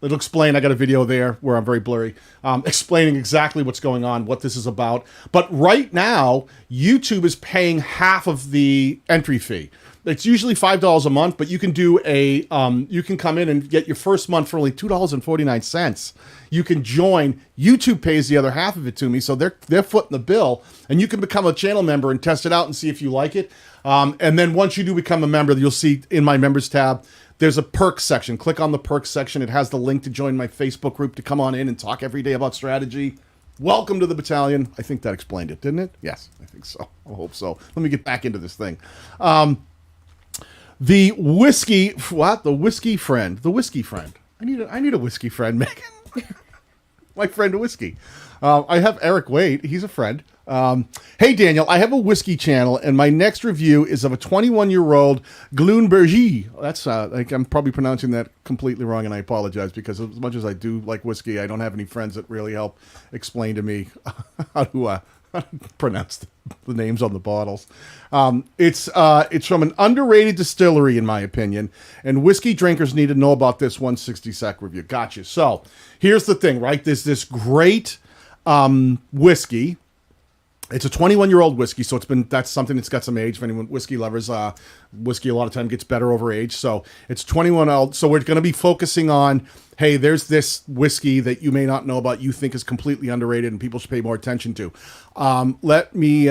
I got a video there where I'm very blurry, explaining exactly what's going on, what this is about. But right now, YouTube is paying half of the entry fee. It's usually $5 a month, but you can do you can come in and get your first month for only $2.49. You can join. YouTube pays the other half of it to me, so they're footing the bill, and you can become a channel member and test it out and see if you like it. And then once you do become a member, you'll see in my members tab, there's a perks section. Click on the perks section. It has the link to join my Facebook group to come on in and talk every day about strategy. Welcome to the battalion. I think that explained it, didn't it? Yes, I think so. I hope so. Let me get back into this thing. The whiskey friend. I need a whiskey friend, Megan. My friend whiskey. I have Eric Wade. He's a friend. Hey, Daniel, I have a whiskey channel, and my next review is of a 21-year-old Gloonbergie. That's, I'm probably pronouncing that completely wrong, and I apologize, because as much as I do like whiskey, I don't have any friends that really help explain to me how to pronounce the names on the bottles. It's from an underrated distillery, in my opinion, and whiskey drinkers need to know about this 160-sec review. Gotcha. So here's the thing, right? There's this great whiskey It's a 21-year-old whiskey, so that's something that's got some age. If anyone whiskey lovers, whiskey a lot of time gets better over age. So it's 21 old. So we're going to be focusing on, hey, there's this whiskey that you may not know about, you think is completely underrated, and people should pay more attention to. Let me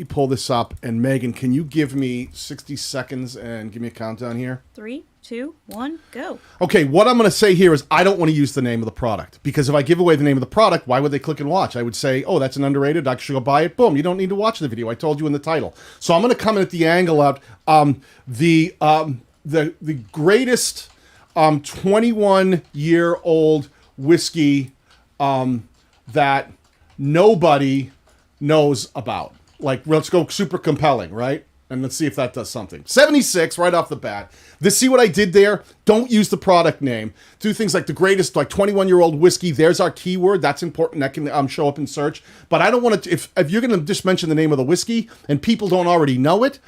pull this up, and Megan, can you give me 60 seconds and give me a countdown here? 3, 2, 1, go. Okay, what I'm going to say here is I don't want to use the name of the product, because if I give away the name of the product, why would they click and watch? I would say, oh, that's an underrated, I should go buy it. Boom, you don't need to watch the video. I told you in the title. So I'm going to come in at the angle of the greatest 21-year-old whiskey that nobody knows about. Like, let's go super compelling, right? And let's see if that does something. 76 right off the bat. See what I did there? Don't use the product name. Do things like the greatest, like 21-year-old whiskey. There's our keyword. That's important. That can show up in search. But I don't want to, if you're going to just mention the name of the whiskey and people don't already know it,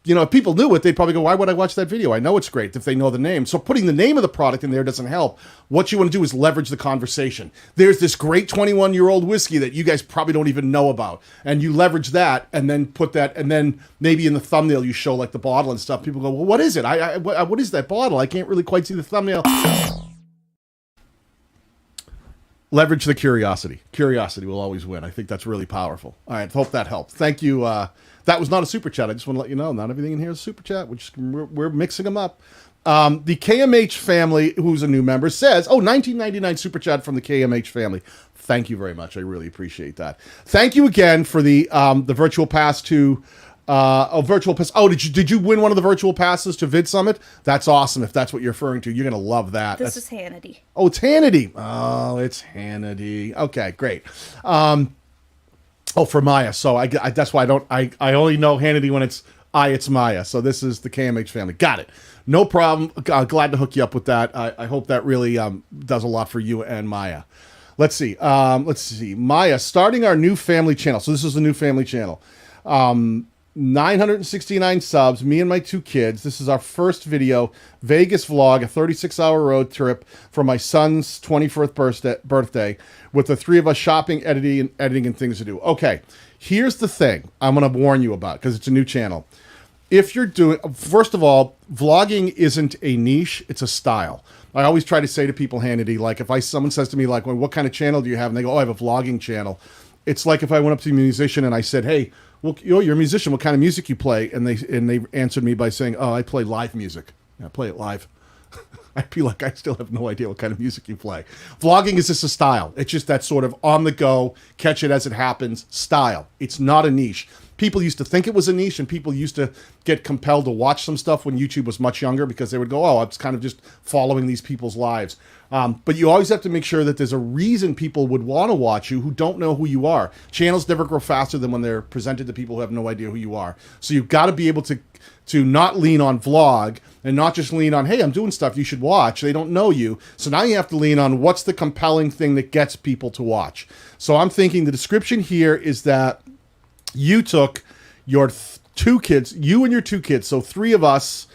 you know, if people knew it, they'd probably go, why would I watch that video? I know it's great if they know the name. So putting the name of the product in there doesn't help. What you want to do is leverage the conversation. There's this great 21-year-old whiskey that you guys probably don't even know about. And you leverage that and then put that, and then maybe in the thumbnail you show like the bottle and stuff. People go, well, what is it? What is that bottle? I can't really quite see the thumbnail. Leverage the curiosity. Curiosity will always win. I think that's really powerful. All right, hope that helped. Thank you. That was not a super chat. I just want to let you know, not everything in here is super chat. We're mixing them up. The KMH family, who's a new member, says, oh, 1999 super chat from the KMH family. Thank you very much. I really appreciate that. Thank you again for the virtual pass to virtual pass. Oh, did you win one of the virtual passes to Vid Summit? That's awesome. If that's what you're referring to, you're going to love that. This is Hannity. Oh, it's Hannity. Oh, it's Hannity. Okay, great. Oh, for Maya. So I that's why I only know Hannity when it's Maya. So this is the KMH family. Got it. No problem. Glad to hook you up with that. I hope that really does a lot for you and Maya. Let's see. Maya, starting our new family channel. So this is a new family channel. 969 subs, me and my 2 kids. This is our first video, Vegas vlog, a 36-hour road trip for my son's 21st birthday with the 3 of us shopping, editing, and things to do. Okay, here's the thing I'm going to warn you about, because it's a new channel. If you're doing, first of all, vlogging isn't a niche, it's a style. I always try to say to people, Hannity, like if someone says to me, like, well, what kind of channel do you have? And they go, oh, I have a vlogging channel. It's like if I went up to a musician and I said, hey, well, you're a musician, what kind of music you play? And they answered me by saying, oh, I play live music. I play it live. I'd be like, I still have no idea what kind of music you play. Vlogging is just a style. It's just that sort of on the go, catch it as it happens style. It's not a niche. People used to think it was a niche, and people used to get compelled to watch some stuff when YouTube was much younger, because they would go, oh, it's kind of just following these people's lives. But you always have to make sure that there's a reason people would want to watch you who don't know who you are. Channels never grow faster than when they're presented to people who have no idea who you are. So you've got to be able to not lean on vlog and not just lean on, hey, I'm doing stuff you should watch. They don't know you. So now you have to lean on what's the compelling thing that gets people to watch. So I'm thinking the description here is that you took your 2 kids, you and your 2 kids, so 3 of us,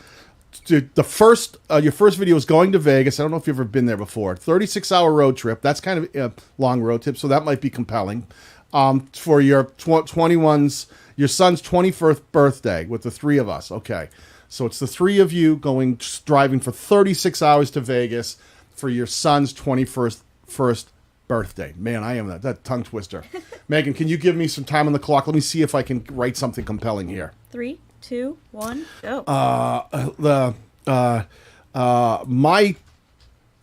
your first video is going to Vegas. I don't know if you've ever been there before. 36-hour road trip. That's kind of a long road trip, so that might be compelling. For your son's 21st birthday with the 3 of us. Okay, so it's the 3 of you driving for 36 hours to Vegas for your son's 21st birthday. Man, I am that tongue twister. Megan, can you give me some time on the clock? Let me see if I can write something compelling here. 3, 2, 1, go.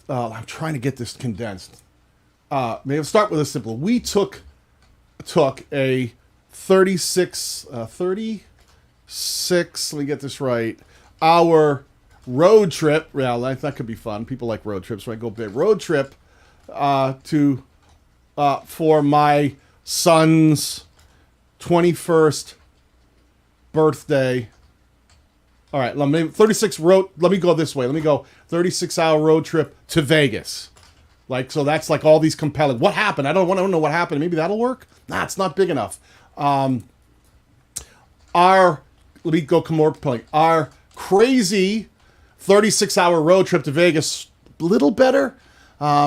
I'm trying to get this condensed. Maybe I'll start with a simple. We took a 36, let me get this right, hour road trip. Yeah, that could be fun. People like road trips, right? Go big. Road trip for my son's 21st birthday. All right, let me go this way. Let me go 36-hour road trip to Vegas. So that's like all these compelling. What happened? I don't know what happened. Maybe that'll work. Nah, it's not big enough. Let me go more compelling. Our crazy 36-hour road trip to Vegas, a little better.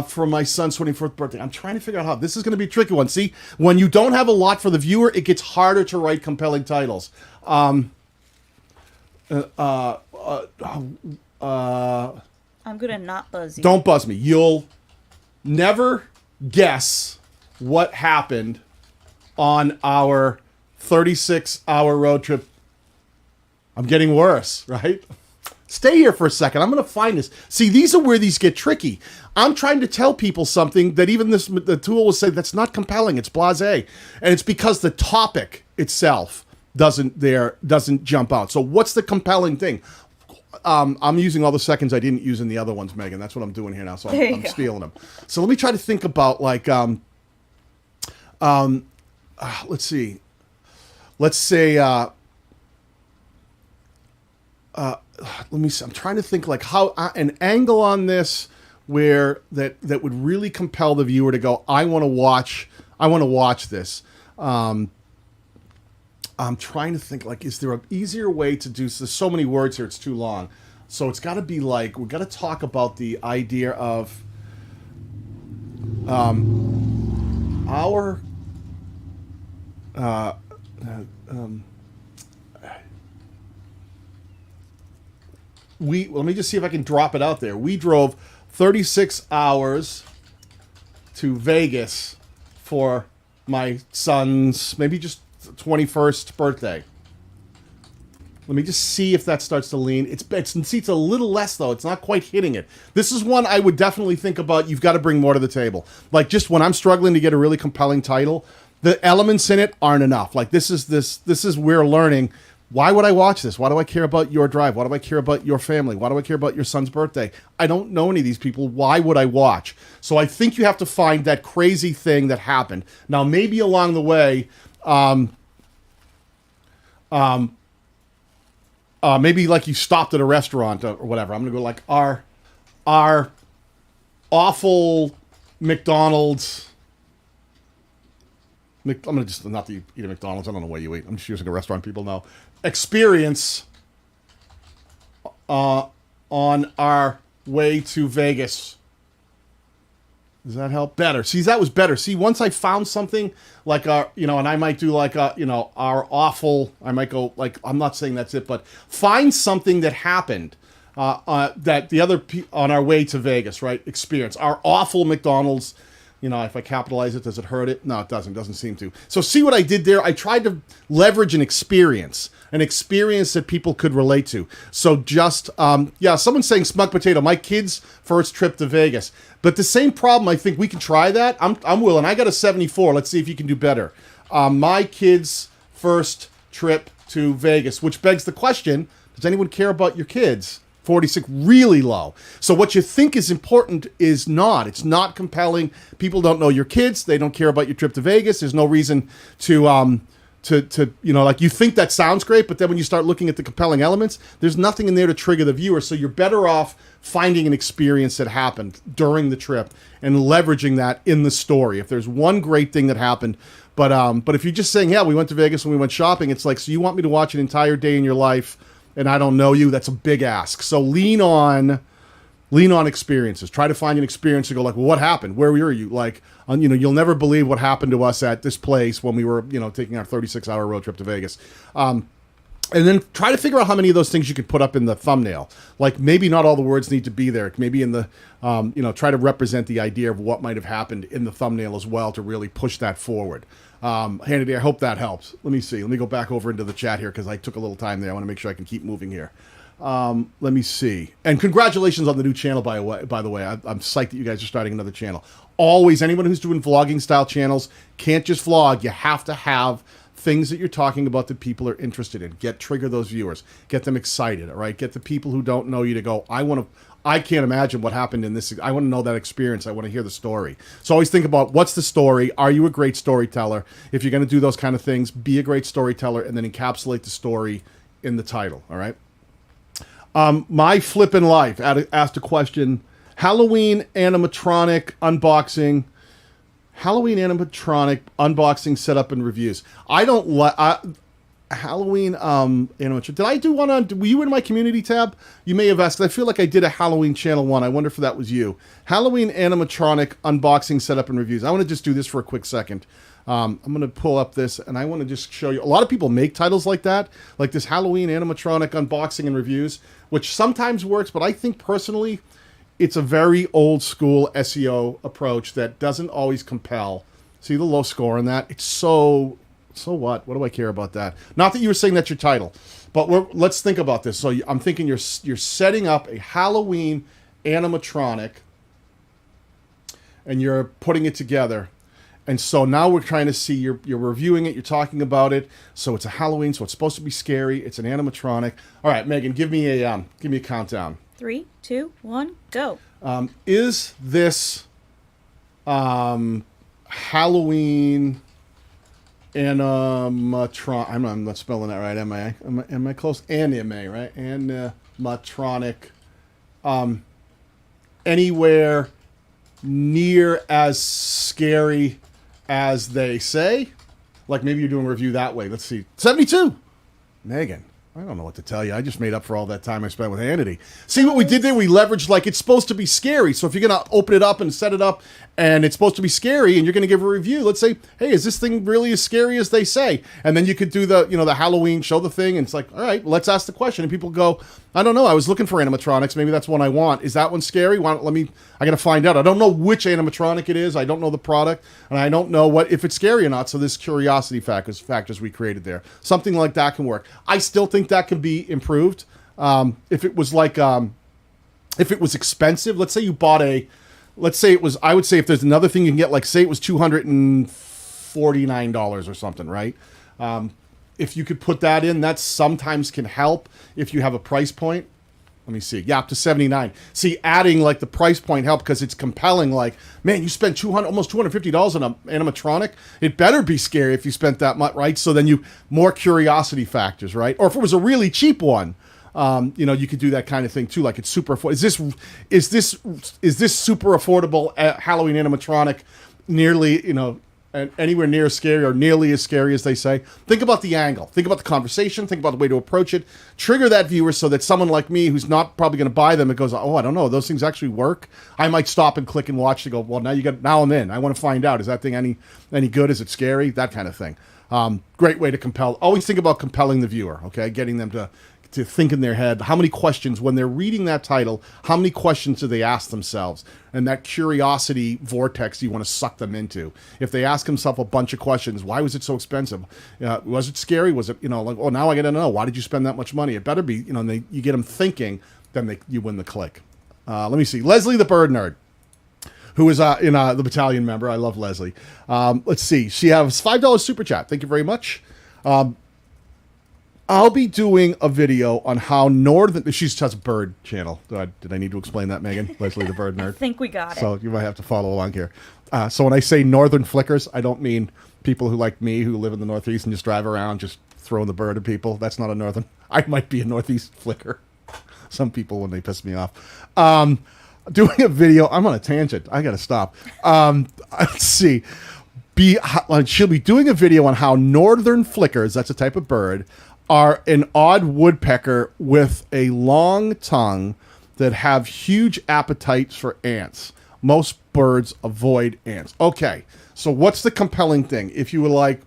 for my son's 24th birthday. I'm trying to figure out how. This is going to be a tricky one. See, when you don't have a lot for the viewer, it gets harder to write compelling titles. I'm good at not buzzing. Don't buzz me. You'll never guess what happened on our 36-hour road trip. I'm getting worse, right? Stay here for a second. I'm going to find this. See, these are where these get tricky. I'm trying to tell people something that even the tool will say that's not compelling. It's blasé. And it's because the topic itself doesn't jump out. So what's the compelling thing? I'm using all the seconds I didn't use in the other ones, Megan. That's what I'm doing here now. So I'm stealing them. So let me try to think about like, let's see. Let's say, let me see. I'm trying to think like how an angle on this where that would really compel the viewer to go, I want to watch this. I'm trying to think like, is there an easier way to do this? There's so many words here, it's too long. So it's got to be like, we've got to talk about the idea of our let me just see if I can drop it out there. We drove 36 hours to Vegas for my son's maybe just 21st birthday. Let me just see if that starts to lean. It's a little less, though. It's not quite hitting it. This is one I would definitely think about. You've got to bring more to the table. Like, just when I'm struggling to get a really compelling title, the elements in it aren't enough. Like, this is we're learning. Why would I watch this? Why do I care about your drive? Why do I care about your family? Why do I care about your son's birthday? I don't know any of these people. Why would I watch? So I think you have to find that crazy thing that happened. Now, maybe along the way, maybe like you stopped at a restaurant or whatever. I'm going to go like our awful McDonald's. I'm going to just, not that you eat at McDonald's. I don't know where you eat. I'm just using a restaurant people know. Experience on our way to Vegas. Does that help? Better. See, that was better. See, once I found something like and I might do like our awful. I might go like, I'm not saying that's it, but find something that happened that the other on our way to Vegas, right? Experience our awful McDonald's. If I capitalize it, does it hurt it? No, it doesn't. Doesn't seem to. So see what I did there? I tried to leverage an experience that people could relate to. So just, someone's saying Smug Potato, my kid's first trip to Vegas. But the same problem, I think we can try that. I'm willing. I got a 74. Let's see if you can do better. My kid's first trip to Vegas, which begs the question, does anyone care about your kids? 46, really low. So what you think is important is not. It's not compelling. People don't know your kids. They don't care about your trip to Vegas. There's no reason to like you think that sounds great, but then when you start looking at the compelling elements, there's nothing in there to trigger the viewer. So you're better off finding an experience that happened during the trip and leveraging that in the story. If there's one great thing that happened, but if you're just saying, yeah, we went to Vegas and we went shopping, it's like, so you want me to watch an entire day in your life and I don't know you? That's a big ask. So lean on experiences. Try to find an experience to go like, well, what happened? Where were you? Like, you'll never believe what happened to us at this place when we were, taking our 36-hour road trip to Vegas. And then try to figure out how many of those things you could put up in the thumbnail. Like maybe not all the words need to be there. Maybe in the, try to represent the idea of what might have happened in the thumbnail as well to really push that forward. Hannity, I hope that helps. Let me see. Let me go back over into the chat here because I took a little time there. I want to make sure I can keep moving here. Let me see. And congratulations on the new channel, by the way. I'm psyched that you guys are starting another channel. Always, anyone who's doing vlogging style channels can't just vlog. You have to have things that you're talking about that people are interested in. Trigger those viewers. Get them excited, all right? Get the people who don't know you to go, I can't imagine what happened in this. I want to know that experience. I want to hear the story. So always think about what's the story. Are you a great storyteller? If you're going to do those kind of things, be a great storyteller and then encapsulate the story in the title, all right? My Flippin' Life asked a question. Halloween animatronic unboxing setup and reviews. I don't like. Halloween animatronic. Did I do one on? Were you in my community tab? You may have asked. I feel like I did a Halloween channel one. I wonder if that was you. Halloween animatronic unboxing, setup, and reviews. I want to just do this for a quick second. I'm going to pull up this, and I want to just show you. A lot of people make titles like that, like this Halloween animatronic unboxing and reviews, which sometimes works, but I think personally, it's a very old school SEO approach that doesn't always compel. See the low score on that? It's so what? What do I care about that? Not that you were saying that's your title, but let's think about this. So I'm thinking you're setting up a Halloween animatronic, and you're putting it together. And so now we're trying to see, you're reviewing it, you're talking about it. So it's a Halloween, so it's supposed to be scary. It's an animatronic. All right, Megan, give me a countdown. 3, 2, 1, go. Is this Halloween animatronic? I'm not spelling that right, am I? Am I close? Anime, right? Animatronic. Anywhere near as scary as they say? Like maybe you're doing a review that way. Let's see. 72. Megan, I don't know what to tell you. I just made up for all that time I spent with Hannity. See what we did there? We leveraged, like, it's supposed to be scary. So if you're going to open it up and set it up and it's supposed to be scary and you're going to give a review, let's say, hey, is this thing really as scary as they say? And then you could do the, the Halloween, show the thing, and it's like, all right, let's ask the question. And people go, I don't know. I was looking for animatronics. Maybe that's one I want. Is that one scary? I got to find out. I don't know which animatronic it is. I don't know the product, and I don't know if it's scary or not. So this curiosity factors we created there. Something like that can work. I still think that can be improved. If it was like, if it was expensive, let's say you bought let's say it was, I would say if there's another thing you can get, like say it was $249 or something, right? If you could put that in, that sometimes can help if you have a price point. Let me see. Yeah, up to 79. See, adding like the price point help because it's compelling. Like, man, you spent almost $250 on an animatronic. It better be scary if you spent that much, right? So then more curiosity factors, right? Or if it was a really cheap one, you could do that kind of thing too. Like it's super affordable. Is this super affordable Halloween animatronic nearly, anywhere near as scary or nearly as scary as they say? Think about the angle. Think about the conversation. Think about the way to approach it. Trigger that viewer so that someone like me who's not probably going to buy them, it goes, oh, I don't know, those things actually work. I might stop and click and watch to go, well, now I'm in. I want to find out. Is that thing any good? Is it scary? That kind of thing. Great way to compel. Always think about compelling the viewer, okay? Getting them to think in their head, how many questions, when they're reading that title, how many questions do they ask themselves? And that curiosity vortex you want to suck them into. If they ask themselves a bunch of questions, why was it so expensive? Was it scary? Was it, like, oh, now I got to know, why did you spend that much money? It better be, you get them thinking, then you win the click. Let me see. Leslie the Bird Nerd, who is the battalion member. I love Leslie. Let's see. She has $5 super chat. Thank you very much. I'll be doing a video on how she has a bird channel. Did I need to explain that, Megan? Leslie the Bird Nerd. I think we got it. So you might have to follow along here. So when I say northern flickers, I don't mean people who like me who live in the Northeast and just drive around just throwing the bird at people. That's not a northern. I might be a Northeast flicker. Some people when they piss me off. Doing a video. I'm on a tangent. I got to stop. Let's see. She'll be doing a video on how northern flickers, that's a type of bird, are an odd woodpecker with a long tongue that have huge appetites for ants. Most birds avoid ants. Okay, so what's the compelling thing? If you were like,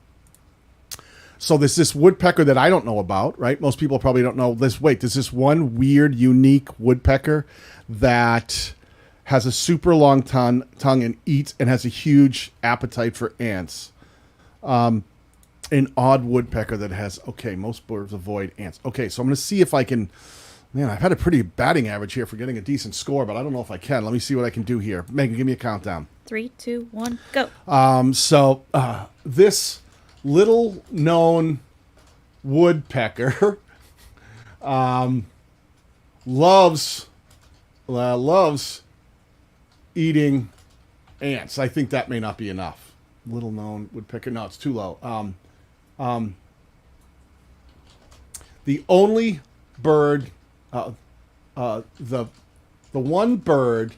so there's this woodpecker that I don't know about, right? Most people probably don't know this. Wait, there's this one weird, unique woodpecker that has a super long tongue and eats and has a huge appetite for ants. An odd woodpecker that has, most birds avoid ants. Okay, so I'm going to see if I can, man, I've had a pretty batting average here for getting a decent score, but I don't know if I can. Let me see what I can do here. Megan, give me a countdown. 3, 2, 1, go. This little known woodpecker loves eating ants. I think that may not be enough. Little known woodpecker. No, it's too low. The only bird, the one bird,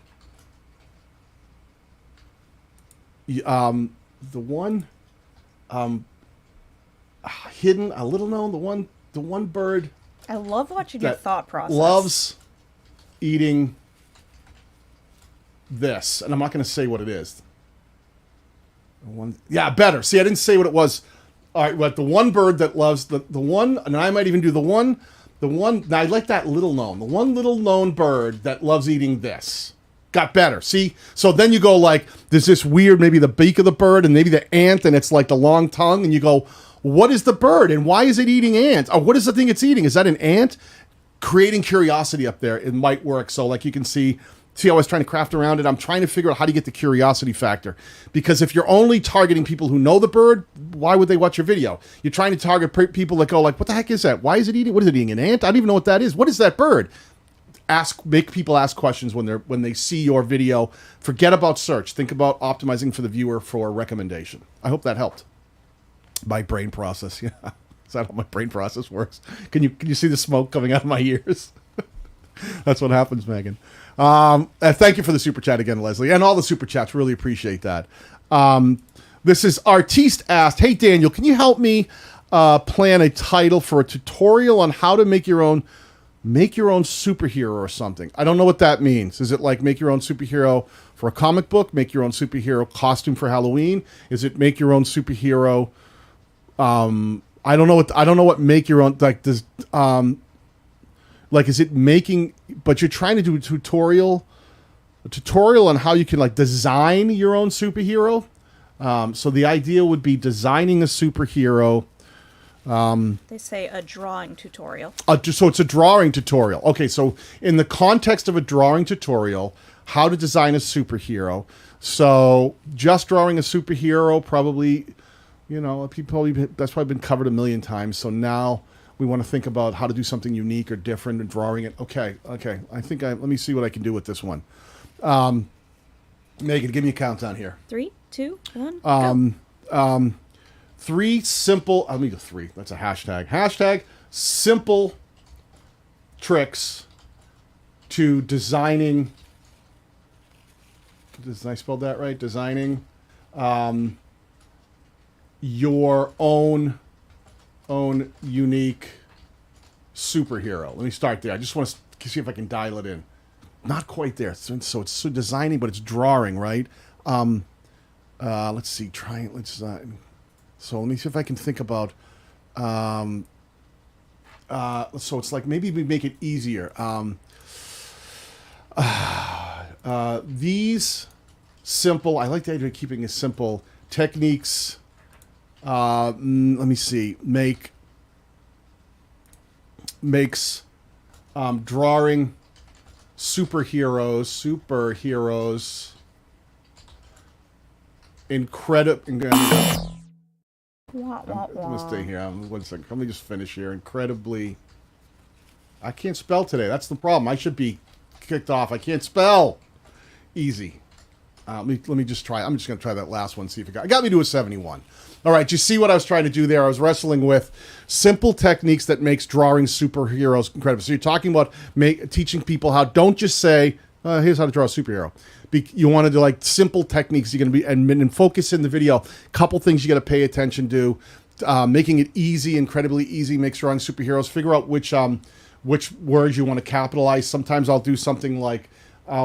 hidden, a little known, the one bird I love watching your that thought process. loves eating this, and I'm not going to say what it is. Yeah, better. See, I didn't say what it was. All right, but the one bird that loves the one, and I might even do the one. Now I like that little known. The one little known bird that loves eating this. Got better. See? So then you go like, there's this weird, maybe the beak of the bird and maybe the ant and it's like the long tongue. And you go, what is the bird and why is it eating ants? Or what is the thing it's eating? Is that an ant? Creating curiosity up there, it might work. So like you can see how I was trying to craft around it. I'm trying to figure out how to get the curiosity factor. Because if you're only targeting people who know the bird, why would they watch your video? You're trying to target people that go like, what the heck is that? Why is it eating? What is it eating? An ant? I don't even know what that is. What is that bird? Make people ask questions when they see your video. Forget about search. Think about optimizing for the viewer for recommendation. I hope that helped. My brain process, yeah. Is that how my brain process works? Can you see the smoke coming out of my ears? That's what happens, Megan. Thank you for the super chat again, Leslie, and all the super chats. Really appreciate that. This is Artiste asked, "Hey Daniel, can you help me plan a title for a tutorial on how to make your own superhero or something?" I don't know what that means. Is it like make your own superhero for a comic book? Make your own superhero costume for Halloween? Is it make your own superhero? I don't know what make your own like does. Like, is it making, but you're trying to do a tutorial on how you can like design your own superhero. So the idea would be designing a superhero. They say a drawing tutorial. So it's a drawing tutorial. Okay, so in the context of a drawing tutorial, how to design a superhero. So just drawing a superhero, probably, that's probably been covered a million times. So now we want to think about how to do something unique or different and drawing it. Okay. I think let me see what I can do with this one. Megan, give me a countdown here. 3, 2, 1, go. 3 simple, let me go 3. That's a hashtag. Hashtag simple tricks to designing. Did I spell that right? Designing your own unique superhero. Let me start there. I just want to see if I can dial it in. Not quite there. So it's designing, but it's drawing, right? Let's see. So let me see if I can think about. So it's like maybe we make it easier. These simple. I like the idea of keeping it simple. Techniques. Let me see. Makes drawing superheroes incredible. Wah, wah, I'm wah. gonna stay here. 1 second. Let me just finish here. Incredibly. I can't spell today. That's the problem. I should be kicked off. I can't spell. Easy. Let me just try. I'm just going to try that last one, see if it got me to a 71. All right, you see what I was trying to do there? I was wrestling with simple techniques that makes drawing superheroes incredible. So you're talking about teaching people how, don't just say, here's how to draw a superhero. You want to do like simple techniques you're going to be, and focus in the video. Couple things you got to pay attention to. Making it easy, incredibly easy, makes drawing superheroes. Figure out which words you want to capitalize. Sometimes I'll do something like,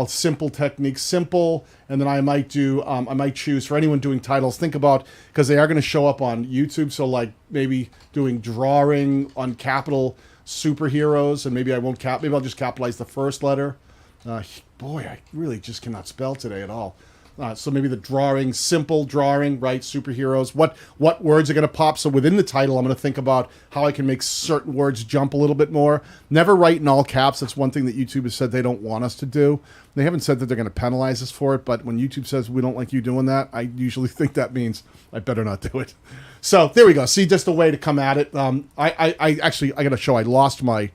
simple techniques, simple, and then I might choose for anyone doing titles, think about, because they are going to show up on YouTube, so like maybe doing drawing on capital superheroes, and maybe I'll just capitalize the first letter. Boy, I really just cannot spell today at all. So maybe the simple drawing, right? Superheroes. What words are going to pop? So within the title, I'm going to think about how I can make certain words jump a little bit more. Never write in all caps. That's one thing that YouTube has said they don't want us to do. They haven't said that they're going to penalize us for it, but when YouTube says we don't like you doing that, I usually think that means I better not do it. So there we go. See, just a way to come at it. I got to show I lost my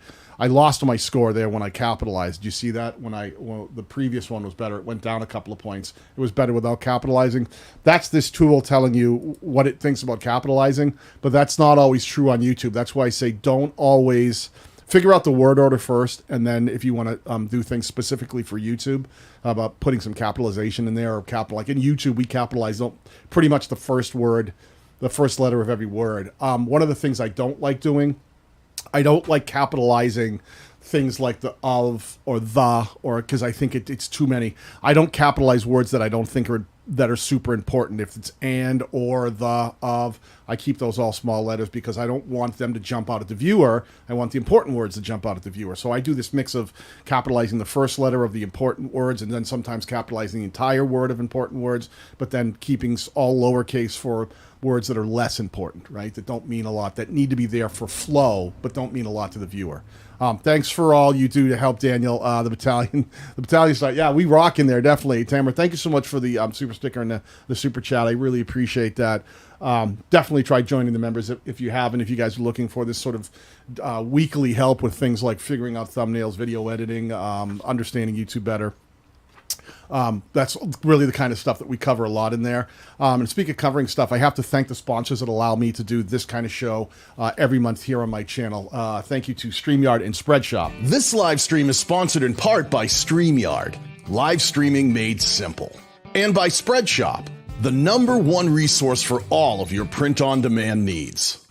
score there when I capitalized. Do you see that? The previous one was better. It went down a couple of points. It was better without capitalizing. That's this tool telling you what it thinks about capitalizing, but that's not always true on YouTube. That's why I say don't always figure out the word order first, and then if you want to do things specifically for YouTube about putting some capitalization in there, or like in YouTube we capitalize pretty much the first word the first letter of every word. One of the things I don't like doing, I don't like capitalizing things like the of or the, or because I think it's too many. I don't capitalize words that I don't think are super important. If it's and, or, the, of, I keep those all small letters because I don't want them to jump out at the viewer. I want the important words to jump out at the viewer. So I do this mix of capitalizing the first letter of the important words and then sometimes capitalizing the entire word of important words, but then keeping all lowercase for words that are less important, right? That don't mean a lot, that need to be there for flow, but don't mean a lot to the viewer. Thanks for all you do to help Daniel, the battalion site. Yeah, we rock in there, definitely. Tamara, thank you so much for the super sticker and the super chat. I really appreciate that. Definitely try joining the members if you haven't, if you guys are looking for this sort of weekly help with things like figuring out thumbnails, video editing, understanding YouTube better. That's really the kind of stuff that we cover a lot in there. And speaking of covering stuff, I have to thank the sponsors that allow me to do this kind of show every month here on my channel. Thank you to StreamYard and Spreadshop. This live stream is sponsored in part by StreamYard, live streaming made simple, and by Spreadshop, the #1 resource for all of your print-on-demand needs.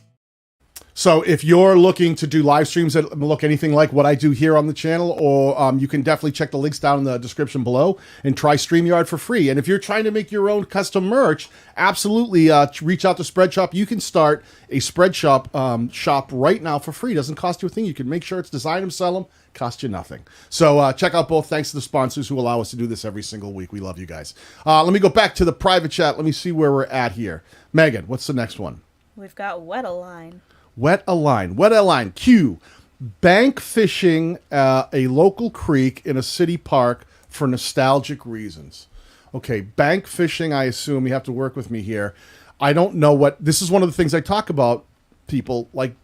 So if you're looking to do live streams that look anything like what I do here on the channel, or you can definitely check the links down in the description below and try StreamYard for free. And if you're trying to make your own custom merch, absolutely reach out to Spreadshop. You can start a Spreadshop shop right now for free. It doesn't cost you a thing. You can make sure it's design them, sell them, cost you nothing. So check out both. Thanks to the sponsors who allow us to do this every single week. We love you guys. Let me go back to the private chat. Let me see where we're at here. Megan, what's the next one? We've got wet a line. Wet a line. Wet a line. Q. Bank fishing a local creek in a city park for nostalgic reasons. Okay, bank fishing, I assume you have to work with me here. I don't know what... This is one of the things I talk about, people. Like,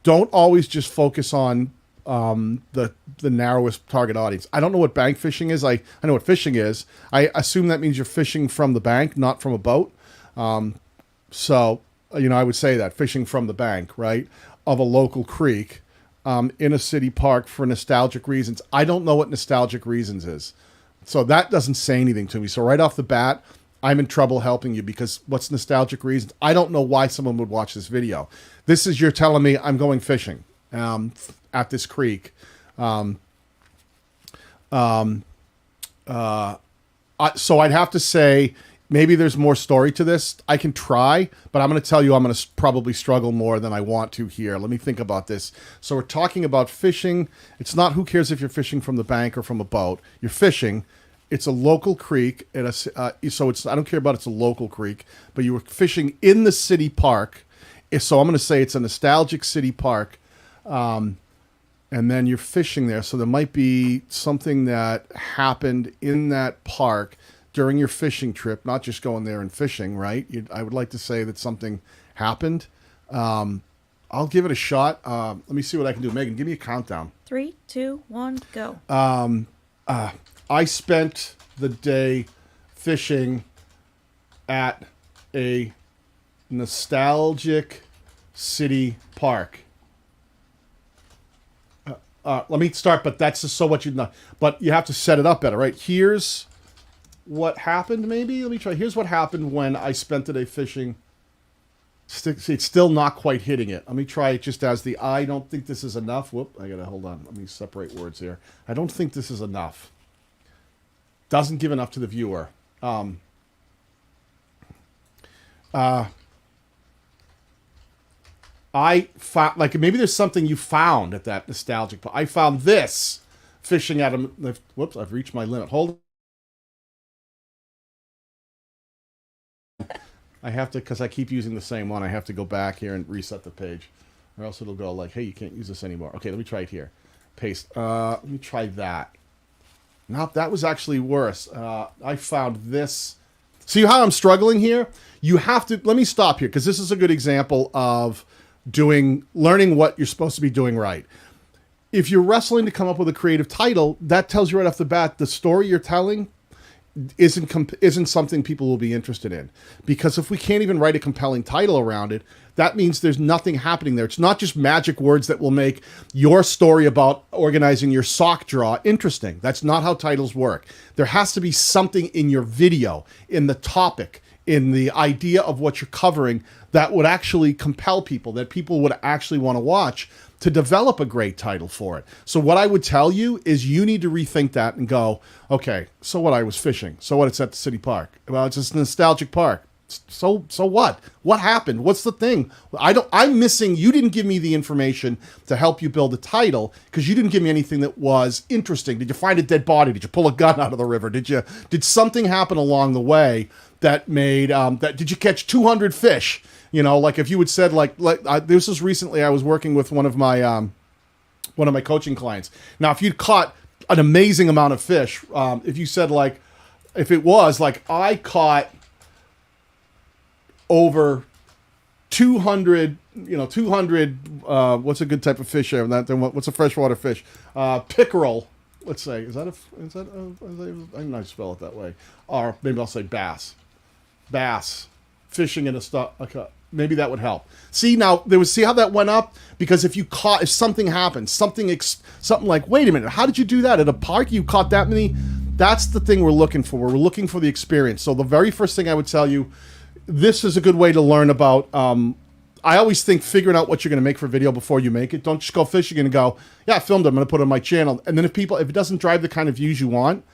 don't always just focus on the narrowest target audience. I don't know what bank fishing is. I know what fishing is. I assume that means you're fishing from the bank, not from a boat. So... You know, I would say that fishing from the bank, right, of a local creek in a city park for nostalgic reasons. I don't know what nostalgic reasons is. So that doesn't say anything to me. So right off the bat, I'm in trouble helping you because what's nostalgic reasons? I don't know why someone would watch this video. This is you're telling me I'm going fishing at this creek. So I'd have to say... Maybe there's more story to this. I can try, but I'm going to tell you I'm going to probably struggle more than I want to here. Let me think about this. So we're talking about fishing. It's not who cares if you're fishing from the bank or from a boat. You're fishing. It's a local creek. So it's I don't care about it's a local creek, but you were fishing in the city park. So I'm going to say it's a nostalgic city park. And then you're fishing there. So there might be something that happened in that park during your fishing trip, not just going there and fishing, right? I would like to say that something happened. I'll give it a shot. Let me see what I can do. Megan, give me a countdown. 3, 2, 1, go. I spent the day fishing at a nostalgic city park. Let me start, but that's just so what you'd know. But you have to set it up better, right? Here's what happened, maybe? Let me try. Here's what happened when I spent the day fishing. See, it's still not quite hitting it. Let me try it just as the I don't think this is enough. Whoop, I gotta hold on. Let me separate words here. I don't think this is enough. Doesn't give enough to the viewer. I found, like, maybe there's something you found at that nostalgic part. I found this fishing at a... Whoops, I've reached my limit. Hold on. I have to, because I keep using the same one, I have to go back here and reset the page. Or else it'll go like, hey, you can't use this anymore. Okay, let me try it here. Paste. Let me try that. Nope, that was actually worse. I found this. See how I'm struggling here? You have to, let me stop here, because this is a good example of learning what you're supposed to be doing right. If you're wrestling to come up with a creative title, that tells you right off the bat, the story you're telling isn't something people will be interested in. Because if we can't even write a compelling title around it, that means there's nothing happening there. It's not just magic words that will make your story about organizing your sock drawer interesting. That's not how titles work. There has to be something in your video, in the topic, in the idea of what you're covering that would actually compel people, that people would actually want to watch, to develop a great title for it. So what I would tell you is you need to rethink that and go, okay, so what, I was fishing. So what, it's at the city park. Well, it's just a nostalgic park. So what? What happened? What's the thing? I'm missing, you didn't give me the information to help you build a title because you didn't give me anything that was interesting. Did you find a dead body? Did you pull a gun out of the river? Did something happen along the way that made, did you catch 200 fish? You know, like if you had said this was recently, I was working with one of my coaching clients. Now, if you'd caught an amazing amount of fish, if you said if it was I caught over 200, 200, what's a good type of fish there? What's a freshwater fish? Pickerel, let's say. Is that I might spell it that way. Or maybe I'll say bass. Bass. Fishing in a stuff. Okay. Maybe that would help. See, now, see how that went up? Because if something happened, something like, wait a minute, how did you do that? At a park, you caught that many? That's the thing we're looking for. We're looking for the experience. So the very first thing I would tell you, this is a good way to learn about, I always think figuring out what you're going to make for video before you make it. Don't just go fishing and go, yeah, I filmed it, I'm going to put it on my channel. And then if it doesn't drive the kind of views you want,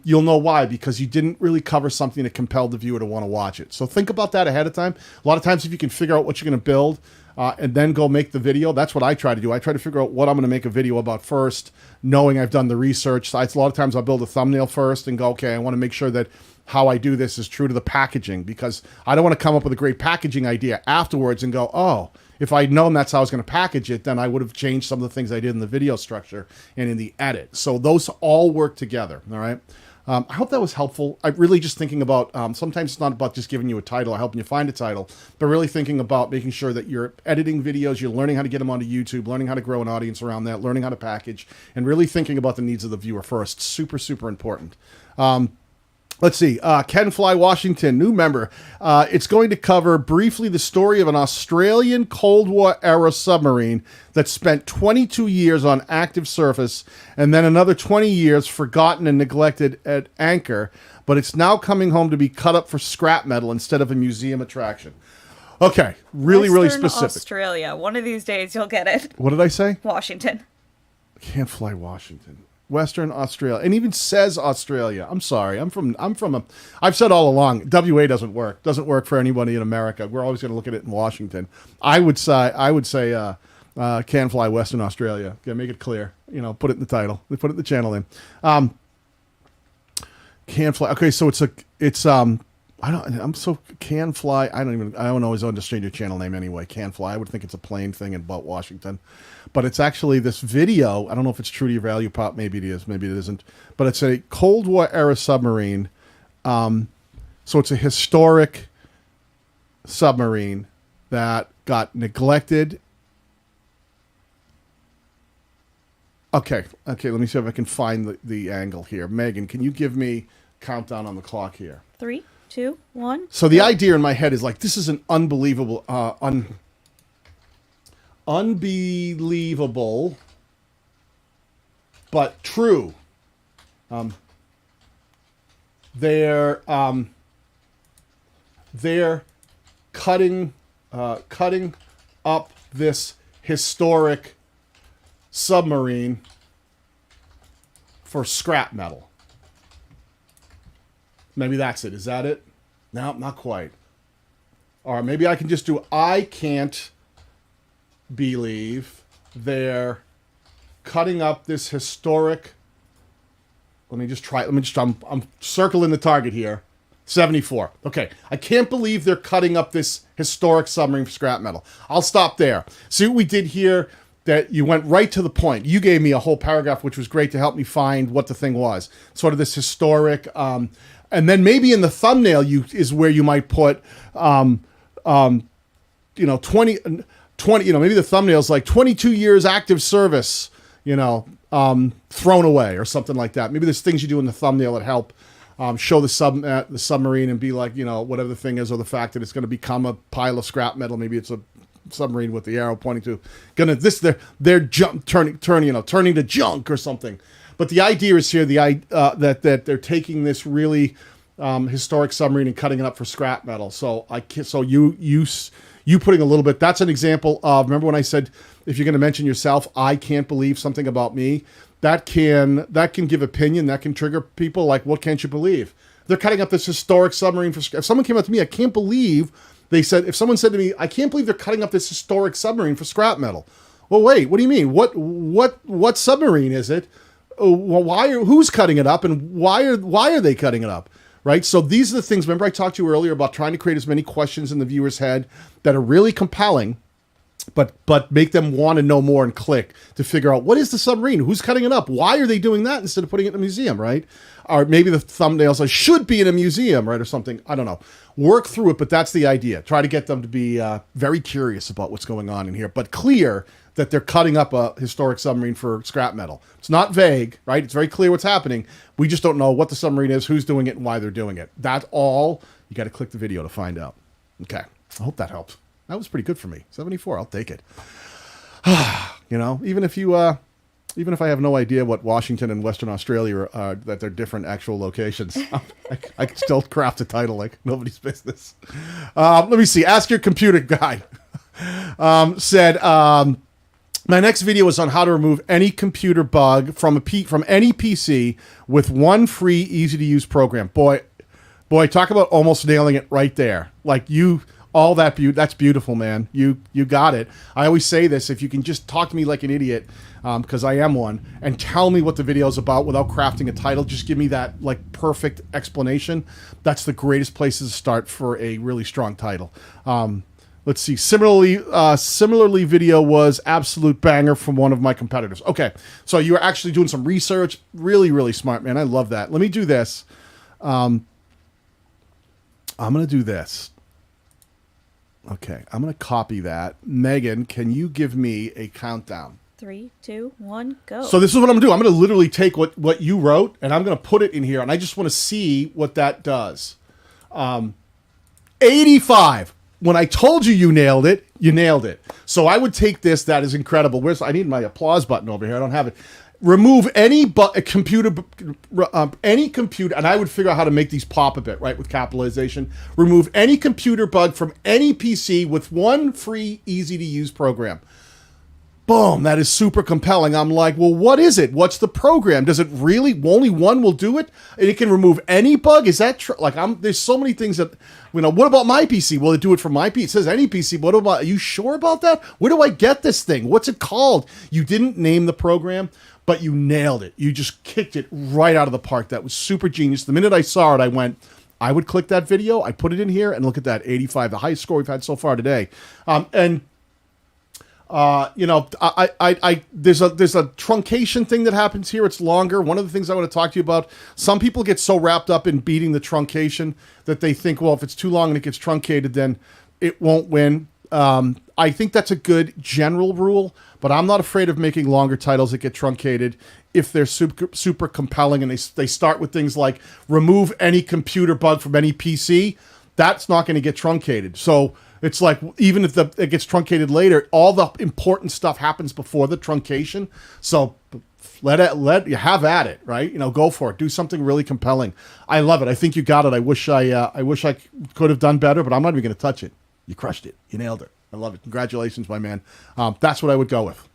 you'll know why, because you didn't really cover something that compelled the viewer to want to watch it. So think about that ahead of time. A lot of times if you can figure out what you're going to build and then go make the video, that's what I try to do. I try to figure out what I'm going to make a video about first, knowing I've done the research. So a lot of times I'll build a thumbnail first and go, okay, I want to make sure that how I do this is true to the packaging, because I don't want to come up with a great packaging idea afterwards and go, oh, if I'd known that's how I was going to package it, then I would have changed some of the things I did in the video structure and in the edit. So those all work together, all right? I hope that was helpful. I'm really just thinking about, sometimes it's not about just giving you a title or helping you find a title, but really thinking about making sure that you're editing videos, you're learning how to get them onto YouTube, learning how to grow an audience around that, learning how to package, and really thinking about the needs of the viewer first. Super, super important. Let's see. Ken Fly Washington, new member. It's going to cover briefly the story of an Australian Cold War era submarine that spent 22 years on active surface and then another 20 years forgotten and neglected at anchor, but it's now coming home to be cut up for scrap metal instead of a museum attraction. Okay, really specific. Australia. One of these days you'll get it. What did I say? Washington. Can't Fly Washington. Western Australia, and even says Australia. I'm sorry. I've said all along, WA doesn't work. Doesn't work for anybody in America. We're always going to look at it in Washington. I would say Can Fly Western Australia. Yeah, make it clear. Put it in the title. They put it in the channel name. Can Fly. Okay, so Can Fly. I don't always understand your channel name anyway. Can Fly. I would think it's a plain thing about Washington, but it's actually this video. I don't know if it's true to your value prop. Maybe it is. Maybe it isn't. But it's a Cold War era submarine. So it's a historic submarine that got neglected. Okay. Let me see if I can find the angle here. Megan, can you give me countdown on the clock here? 3, 2, 1. So the idea in my head is this is an unbelievable, unbelievable, but true. They're cutting up this historic submarine for scrap metal. Maybe that's it. Is that it? No, not quite. Or maybe I can just do, I can't believe they're cutting up this historic. I'm circling the target here. 74. Okay. I can't believe they're cutting up this historic submarine for scrap metal. I'll stop there. See what we did here? That you went right to the point. You gave me a whole paragraph, which was great to help me find what the thing was. Sort of this historic, and then maybe in the thumbnail is where you might put, 20, maybe the thumbnail's like 22 years active service, thrown away or something like that. Maybe there's things you do in the thumbnail that help show the submarine and be like, whatever the thing is, or the fact that it's going to become a pile of scrap metal. Maybe it's a submarine with the arrow pointing to they're turning to junk or something. But the idea is here that they're taking this really historic submarine and cutting it up for scrap metal. So you putting a little bit. That's an example of. Remember when I said if you're going to mention yourself, I can't believe something about me. That can give opinion. That can trigger people. Like, what can't you believe? They're cutting up this historic submarine for. If someone came up to me, I can't believe they said. If someone said to me, I can't believe they're cutting up this historic submarine for scrap metal. Well, wait. What do you mean? What submarine is it? Well, who's cutting it up, and why are they cutting it up? Right? So these are the things. Remember I talked to you earlier about trying to create as many questions in the viewer's head that are really compelling, but make them want to know more and click to figure out what is the submarine? Who's cutting it up? Why are they doing that instead of putting it in a museum, right? Or maybe the thumbnails should be in a museum, right? Or something. I don't know. Work through it, but that's the idea. Try to get them to be very curious about what's going on in here, but clear that they're cutting up a historic submarine for scrap metal. It's not vague, right? It's very clear what's happening. We just don't know what the submarine is, who's doing it, and why they're doing it. That's all. You got to click the video to find out. Okay. I hope that helps. That was pretty good for me. 74. I'll take it. Even if I have no idea what Washington and Western Australia are, that they're different actual locations, I can still craft a title like nobody's business. Let me see. Ask Your Computer Guy said, my next video is on how to remove any computer bug from any PC with one free, easy-to-use program. Boy, talk about almost nailing it right there. Like that's beautiful, man. You got it. I always say this, if you can just talk to me like an idiot, because I am one, and tell me what the video is about without crafting a title, just give me that like perfect explanation. That's the greatest place to start for a really strong title. Let's see. Similarly, video was absolute banger from one of my competitors. Okay, so you were actually doing some research. Really, really smart, man. I love that. Let me do this. I'm going to do this. Okay, I'm going to copy that. Megan, can you give me a countdown? 3, 2, 1, go. So this is what I'm going to do. I'm going to literally take what you wrote, and I'm going to put it in here, and I just want to see what that does. 85. When I told you you nailed it, you nailed it. So I would take this. That is incredible. I need my applause button over here. I don't have it. Remove any computer, and I would figure out how to make these pop a bit, right, with capitalization. Remove any computer bug from any PC with one free, easy-to-use program. Boom, that is super compelling. I'm like, well, what is it? What's the program? Does it really, only one will do it? And it can remove any bug? Is that true? Like, there's so many things that, what about my PC? Will it do it for my PC? It says any PC. Are you sure about that? Where do I get this thing? What's it called? You didn't name the program, but you nailed it. You just kicked it right out of the park. That was super genius. The minute I saw it, I went, I would click that video. I put it in here and look at that, 85, the highest score we've had so far today. There's a truncation thing that happens here. It's longer. One of the things I want to talk to you about, some people get so wrapped up in beating the truncation that they think, well, if it's too long and it gets truncated, then it won't win. I think that's a good general rule, but I'm not afraid of making longer titles that get truncated if they're super compelling and they start with things like remove any computer bug from any PC. That's not going to get truncated. So it's like, even if it gets truncated later, all the important stuff happens before the truncation. So let you have at it, right? Go for it. Do something really compelling. I love it. I think you got it. I wish I could have done better, but I'm not even going to touch it. You crushed it. You nailed it. I love it. Congratulations, my man. That's what I would go with.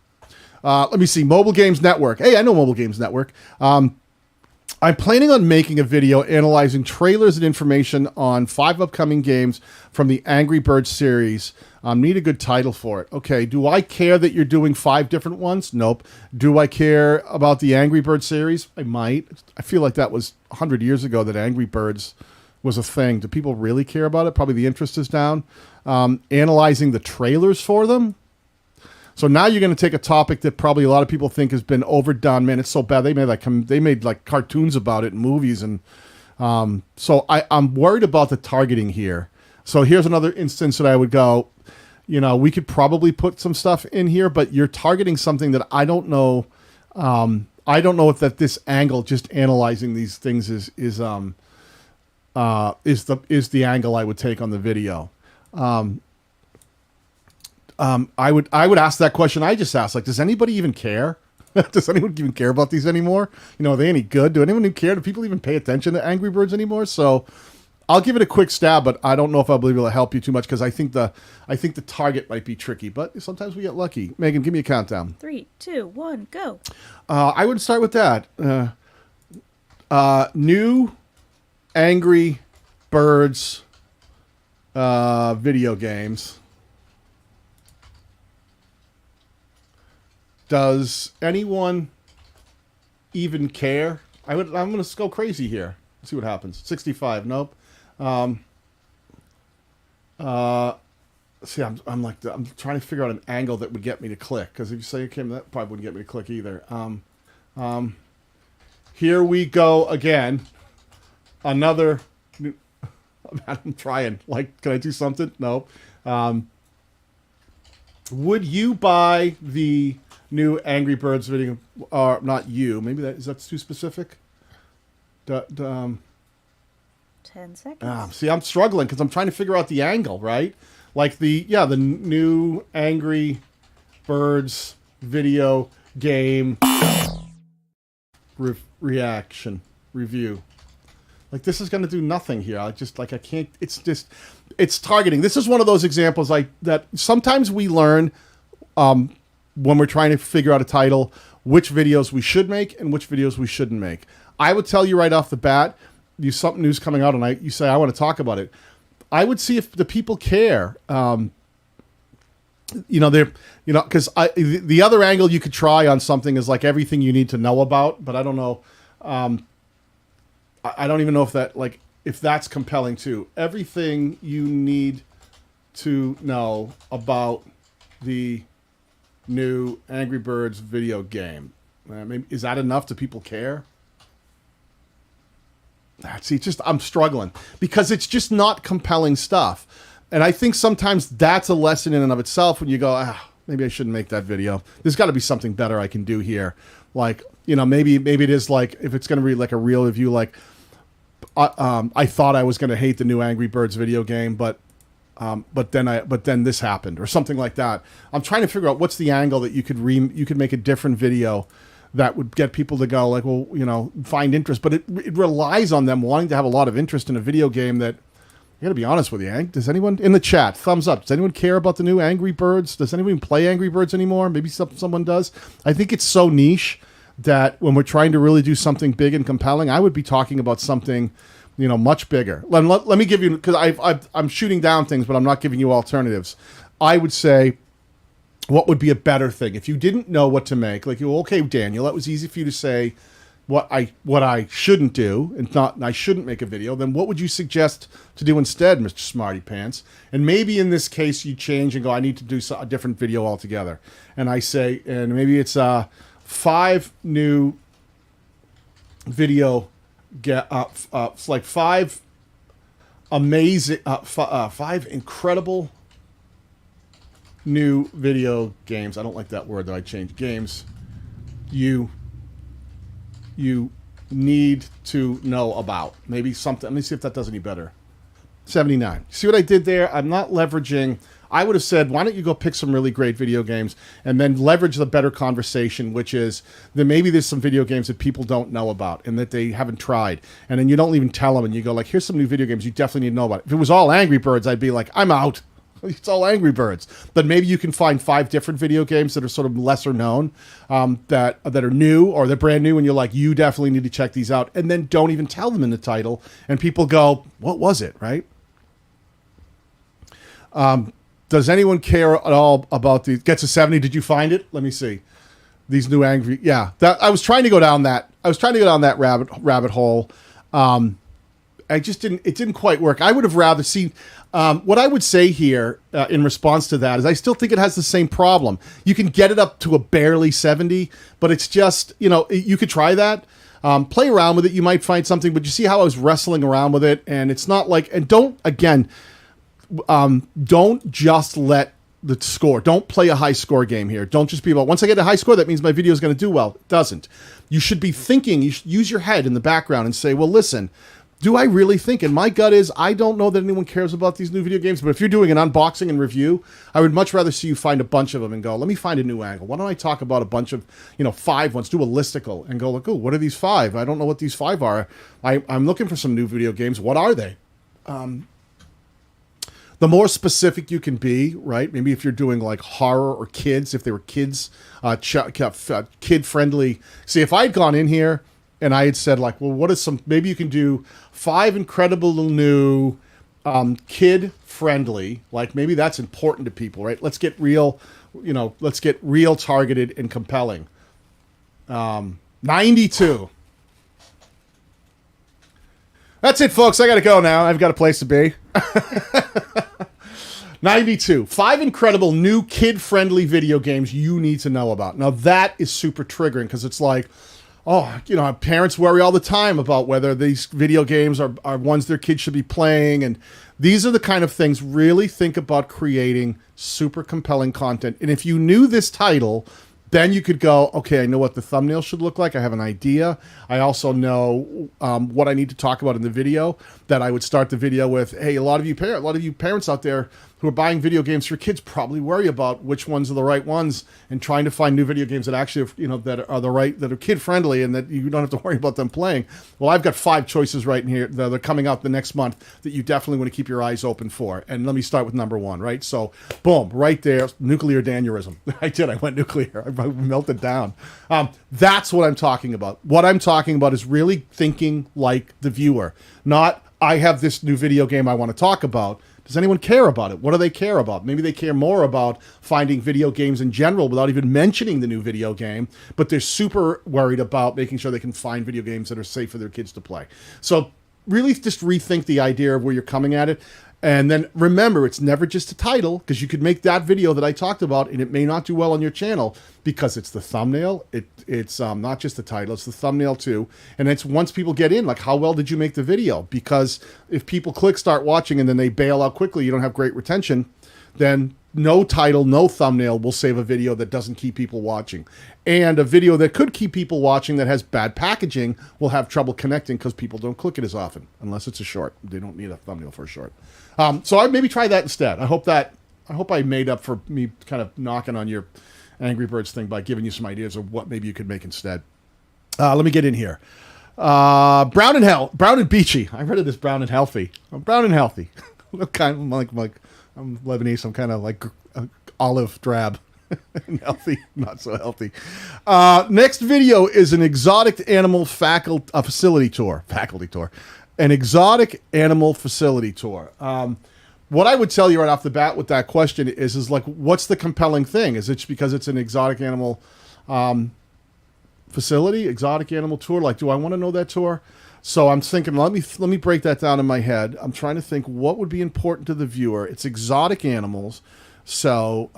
Let me see. Mobile Games Network. Hey, I know Mobile Games Network. I'm planning on making a video analyzing trailers and information on 5 upcoming games from the Angry Birds series. Need a good title for it. Okay, do I care that you're doing 5 different ones? Nope. Do I care about the Angry Birds series? I might. I feel like that was 100 years ago that Angry Birds was a thing. Do people really care about it? Probably the interest is down. Analyzing the trailers for them. So now you're going to take a topic that probably a lot of people think has been overdone. Man, it's so bad. They made like cartoons about it and movies. And so I'm worried about the targeting here. So here's another instance that I would go, we could probably put some stuff in here, but you're targeting something that I don't know. I don't know if this angle, just analyzing these things is the angle I would take on the video. I would ask that question I just asked. Like, does anybody even care? Does anyone even care about these anymore? You know, are they any good? Do anyone even care? Do people even pay attention to Angry Birds anymore? So I'll give it a quick stab, but I don't know if I'll be able to help you too much because I think the target might be tricky. But sometimes we get lucky. Megan, give me a countdown. 3, 2, 1, go. I would start with that. New Angry Birds video games. Does anyone even care? I'm going to go crazy here. Let's see what happens. 65. Nope. See, I'm trying to figure out an angle that would get me to click. Because if you say okay, that probably wouldn't get me to click either. Here we go again. Another. I'm trying. Like, can I do something? No. Would you buy the new Angry Birds video? Or not you? Maybe that's too specific. 10 seconds. See, I'm struggling because I'm trying to figure out the angle, right? Like the new Angry Birds video game review. Like, this is going to do nothing here. I can't. It's targeting. This is one of those examples that sometimes we learn when we're trying to figure out a title, which videos we should make and which videos we shouldn't make. I would tell you right off the bat, something new's coming out and you say, I want to talk about it. I would see if the people care. Because the other angle you could try on something is like everything you need to know about, but I don't know. I don't even know if that's compelling too. Everything you need to know about the new Angry Birds video game. Maybe, is that enough? Do people care? See, I'm struggling because it's just not compelling stuff. And I think sometimes that's a lesson in and of itself when you go, maybe I shouldn't make that video. There's got to be something better I can do here. Like, maybe it is like, if it's going to be like a real review, like, I thought I was going to hate the new Angry Birds video game, but then this happened or something like that. I'm trying to figure out what's the angle that you could make a different video that would get people to go like, well, find interest. But it relies on them wanting to have a lot of interest in a video game that, I gotta be honest with you, does anyone in the chat, thumbs up, does anyone care about the new Angry Birds? Does anyone play Angry Birds anymore? Maybe someone does. I think it's so niche that when we're trying to really do something big and compelling, I would be talking about something, much bigger. Let me give you, because I'm shooting down things, but I'm not giving you alternatives. I would say, what would be a better thing if you didn't know what to make? Like, okay, Daniel, that was easy for you to say what I shouldn't do, and I shouldn't make a video. Then what would you suggest to do instead, Mr. Smarty Pants? And maybe in this case you change and go, I need to do a different video altogether. And I say, and maybe it's 5 new video like 5 amazing 5 incredible new video games. I don't like that word that I changed. Games you need to know about. Maybe something. Let me see if that does any better. 79. See what I did there? I'm not leveraging. I would have said, why don't you go pick some really great video games and then leverage the better conversation, which is that maybe there's some video games that people don't know about and that they haven't tried. And then you don't even tell them and you go like, here's some new video games you definitely need to know about. If it was all Angry Birds, I'd be like, I'm out. It's all Angry Birds. But maybe you can find 5 different video games that are sort of lesser known, that are new or they're brand new, and you're like, you definitely need to check these out. And then don't even tell them in the title, and people go, what was it, right? Does anyone care at all about the... Gets a 70. Did you find it? Let me see. These new Angry... Yeah. I was trying to go down that... rabbit hole. I just didn't... It didn't quite work. I would have rather seen... what I would say here in response to that is I still think it has the same problem. You can get it up to a barely 70, but it's just, you could try that. Play around with it. You might find something, but you see how I was wrestling around with it, and it's not like... And don't just let the score... Don't play a high score game here. Don't just be about, once I get a high score, that means my video is going to do well. It doesn't. You should be thinking, you should use your head in the background and say, well, listen... do I really think? And my gut is, I don't know that anyone cares about these new video games, but if you're doing an unboxing and review, I would much rather see you find a bunch of them and go, let me find a new angle. Why don't I talk about a bunch of, 5 ones, do a listicle and go, like, oh, what are these 5? I don't know what these 5 are. I'm looking for some new video games. What are they? The more specific you can be, right? Maybe if you're doing like horror or kids, if they were kids, kid-friendly. See, if I'd gone in here and I had said like, well, what is some, maybe you can do 5 incredible new kid-friendly, like maybe that's important to people, right? Let's get real, let's get real, targeted, and compelling. 92. That's it, folks. I got to go now. I've got a place to be. 92. 5 incredible new kid-friendly video games you need to know about. Now, that is super triggering because it's like, parents worry all the time about whether these video games are ones their kids should be playing. And these are the kind of things, really think about creating super compelling content. And if you knew this title, then you could go, okay, I know what the thumbnail should look like. I have an idea. I also know what I need to talk about in the video. That I would start the video with, hey, a lot of you parents out there who are buying video games for kids probably worry about which ones are the right ones and trying to find new video games that actually, that are kid friendly and that you don't have to worry about them playing. Well, I've got 5 choices right in here that are coming out the next month that you definitely want to keep your eyes open for. And let me start with number 1, right? So, boom, right there, nuclear aneurysm. I went nuclear. I melted down. That's what I'm talking about. What I'm talking about is really thinking like the viewer, not I have this new video game I want to talk about. Does anyone care about it? What do they care about? Maybe they care more about finding video games in general without even mentioning the new video game, but they're super worried about making sure they can find video games that are safe for their kids to play. So really just rethink the idea of where you're coming at it. And then remember, it's never just a title, because you could make that video that I talked about and it may not do well on your channel because it's the thumbnail. It's not just the title, it's the thumbnail too. And it's once people get in, like, how well did you make the video? Because if people start watching and then they bail out quickly, you don't have great retention, then no title, no thumbnail will save a video that doesn't keep people watching. And a video that could keep people watching that has bad packaging will have trouble connecting because people don't click it as often, unless it's a short. They don't need a thumbnail for a short. So I'd maybe try that instead. I hope I made up for me kind of knocking on your Angry Birds thing by giving you some ideas of what maybe you could make instead. Let me get in here. Brown and Beachy. I read it as brown and healthy. Brown and healthy. I'm like I'm Lebanese. I'm kind of like olive drab. And healthy, not so healthy. Next video is an exotic animal facility tour. An exotic animal facility tour. What I would tell you right off the bat with that question is like, what's the compelling thing? Is it just because it's an exotic animal facility, exotic animal tour? Like, do I want to know that tour? So I'm thinking, let me break that down in my head. I'm trying to think what would be important to the viewer. It's exotic animals, so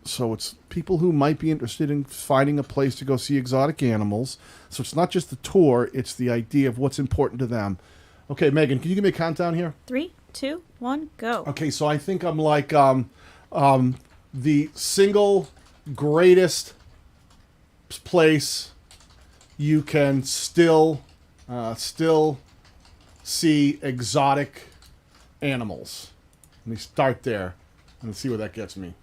it's people who might be interested in finding a place to go see exotic animals. So it's not just the tour, it's the idea of what's important to them. Okay, Megan, can you give me a countdown here? 3, 2, 1, go. Okay, so I think I'm like the single greatest place you can still see exotic animals. Let me start there and see where that gets me.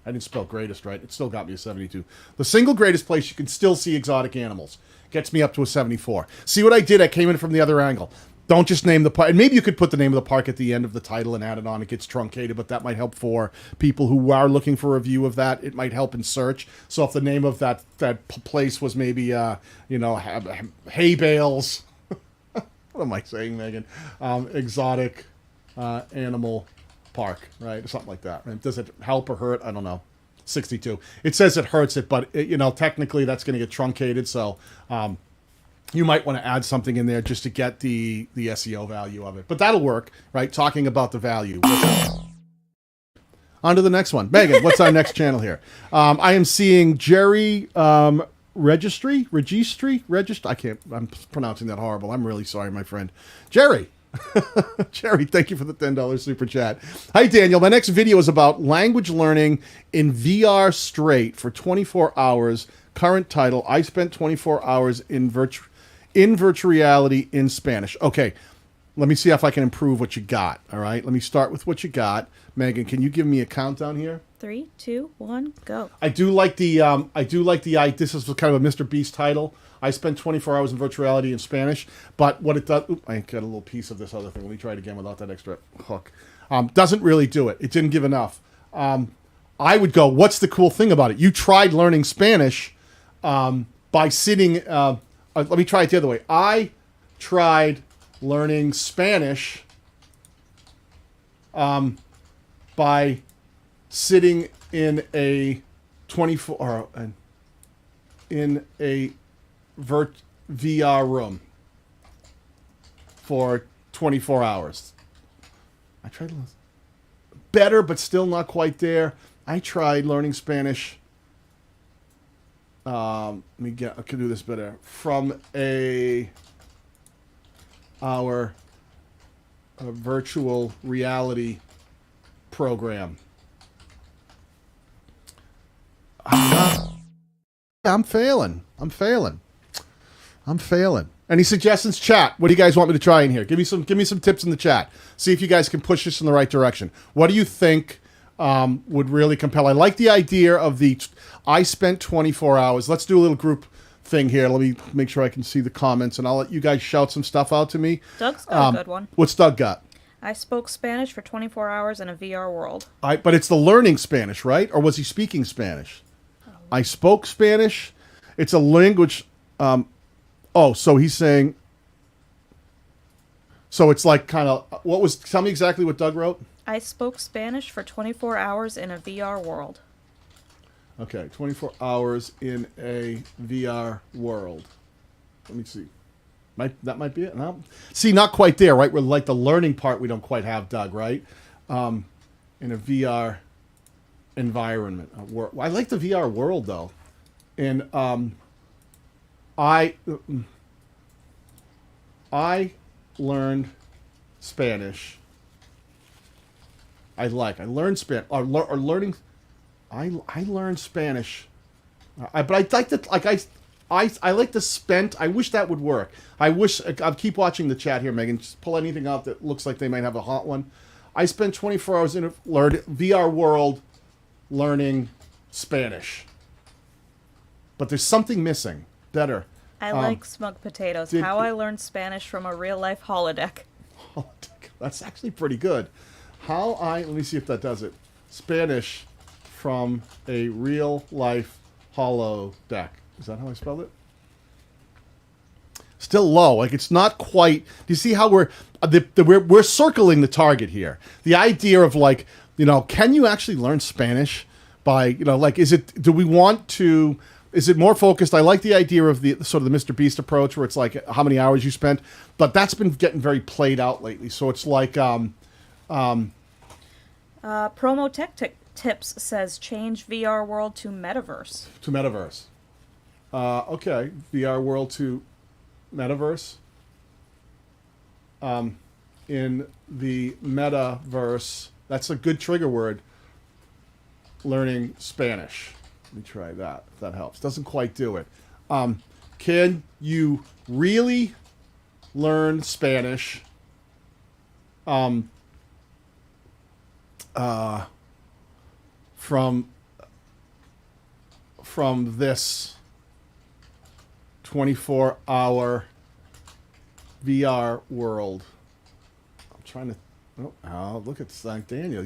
I didn't spell greatest right. It still got me a 72. The single greatest place you can still see exotic animals gets me up to a 74. See what I did? I came in from the other angle. Don't just name the park. And maybe you could put the name of the park at the end of the title and add it on. It gets truncated, but that might help for people who are looking for a view of that. It might help in search. So if the name of that place was maybe, hay bales. What am I saying, Megan? Exotic animal park, right? Something like that. Right? Does it help or hurt? I don't know. 62. It says it hurts it, but technically that's going to get truncated. So you might want to add something in there just to get the SEO value of it. But that'll work, right? Talking about the value. On to the next one. Megan, what's our next channel here? I am seeing Jerry Registry. I'm pronouncing that horrible. I'm really sorry, my friend. Jerry, thank you for the $10 super chat. Hi, Daniel. My next video is about language learning in VR straight for 24 hours. Current title: I spent 24 hours in in virtual reality in Spanish. Okay, let me see if I can improve what you got. All right, let me start with what you got. Megan, can you give me a countdown here? 3, 2, 1, go. I do like the this is kind of a Mr. Beast title. I spent 24 hours in virtual reality in Spanish, but what it does, I got a little piece of this other thing. Let me try it again without that extra hook. Doesn't really do it. It didn't give enough. I would go, what's the cool thing about it? You tried learning Spanish by sitting, let me try it the other way. I tried learning Spanish by sitting in a 24 in a VR room for 24 hours. I tried better, but still not quite there. I tried learning Spanish. I can do this better. From our virtual reality program. I'm failing. Any suggestions, chat? What do you guys want me to try in here? Give me some tips in the chat. See if you guys can push this in the right direction. What do you think would really compel? I like the idea of I spent 24 hours. Let's do a little group thing here. Let me make sure I can see the comments, and I'll let you guys shout some stuff out to me. Doug's got a good one. What's Doug got? I spoke Spanish for 24 hours in a VR world. But it's the learning Spanish, right? Or was he speaking Spanish? I spoke Spanish. It's a language. So he's saying. So it's like kind of tell me exactly what Doug wrote. I spoke Spanish for 24 hours in a VR world. Okay, 24 hours in a VR world. Let me see. That might be it. No. See, not quite there, right? We're like the learning part we don't quite have, Doug, right? In a VR environment. I like the VR world, though. And I learned Spanish. I learned Spanish. Or learning... I learned Spanish, but I like to I like to spend. I wish that would work. I'll keep watching the chat here, Megan. Just pull anything out that looks like they might have a hot one. I spent 24 hours in a VR world learning Spanish, but there's something missing. Better. I like smug potatoes. How I learned Spanish from a real life holodeck. That's actually pretty good. Let me see if that does it. Spanish from a real-life holodeck. Is that how I spelled it? Still low. Like, it's not quite... Do you see how we're circling the target here? The idea of, like, can you actually learn Spanish by, like, is it more focused? I like the idea of the sort of the Mr. Beast approach where it's like how many hours you spent, but that's been getting very played out lately. So it's like... Promo Tech Tips says change VR world to metaverse. Okay, VR world to metaverse. In the metaverse, that's a good trigger word. Learning Spanish. Let me try that, if that helps. Doesn't quite do it. Can you really learn Spanish? From this 24-hour VR world. I'm trying to. Oh, look at Daniel.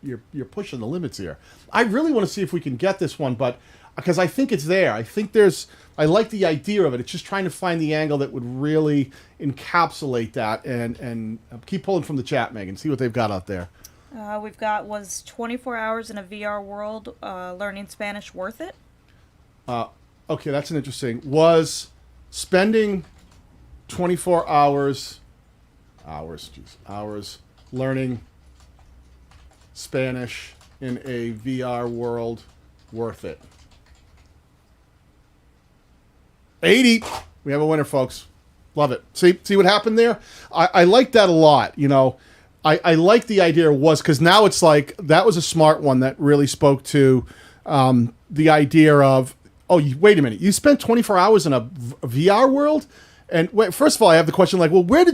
You're pushing the limits here. I really want to see if we can get this one, but because I think it's there. I like the idea of it. It's just trying to find the angle that would really encapsulate that. And keep pulling from the chat, Megan. See what they've got out there. We've got, was 24 hours in a VR world learning Spanish worth it? Okay, that's an interesting. Was spending 24 hours learning Spanish in a VR world worth it? 80. We have a winner, folks. Love it. See what happened there? I like that a lot, I like the idea because now it's like that was a smart one that really spoke to the idea of, wait a minute, you spent 24 hours in a VR world And first of all, I have the question like, well, where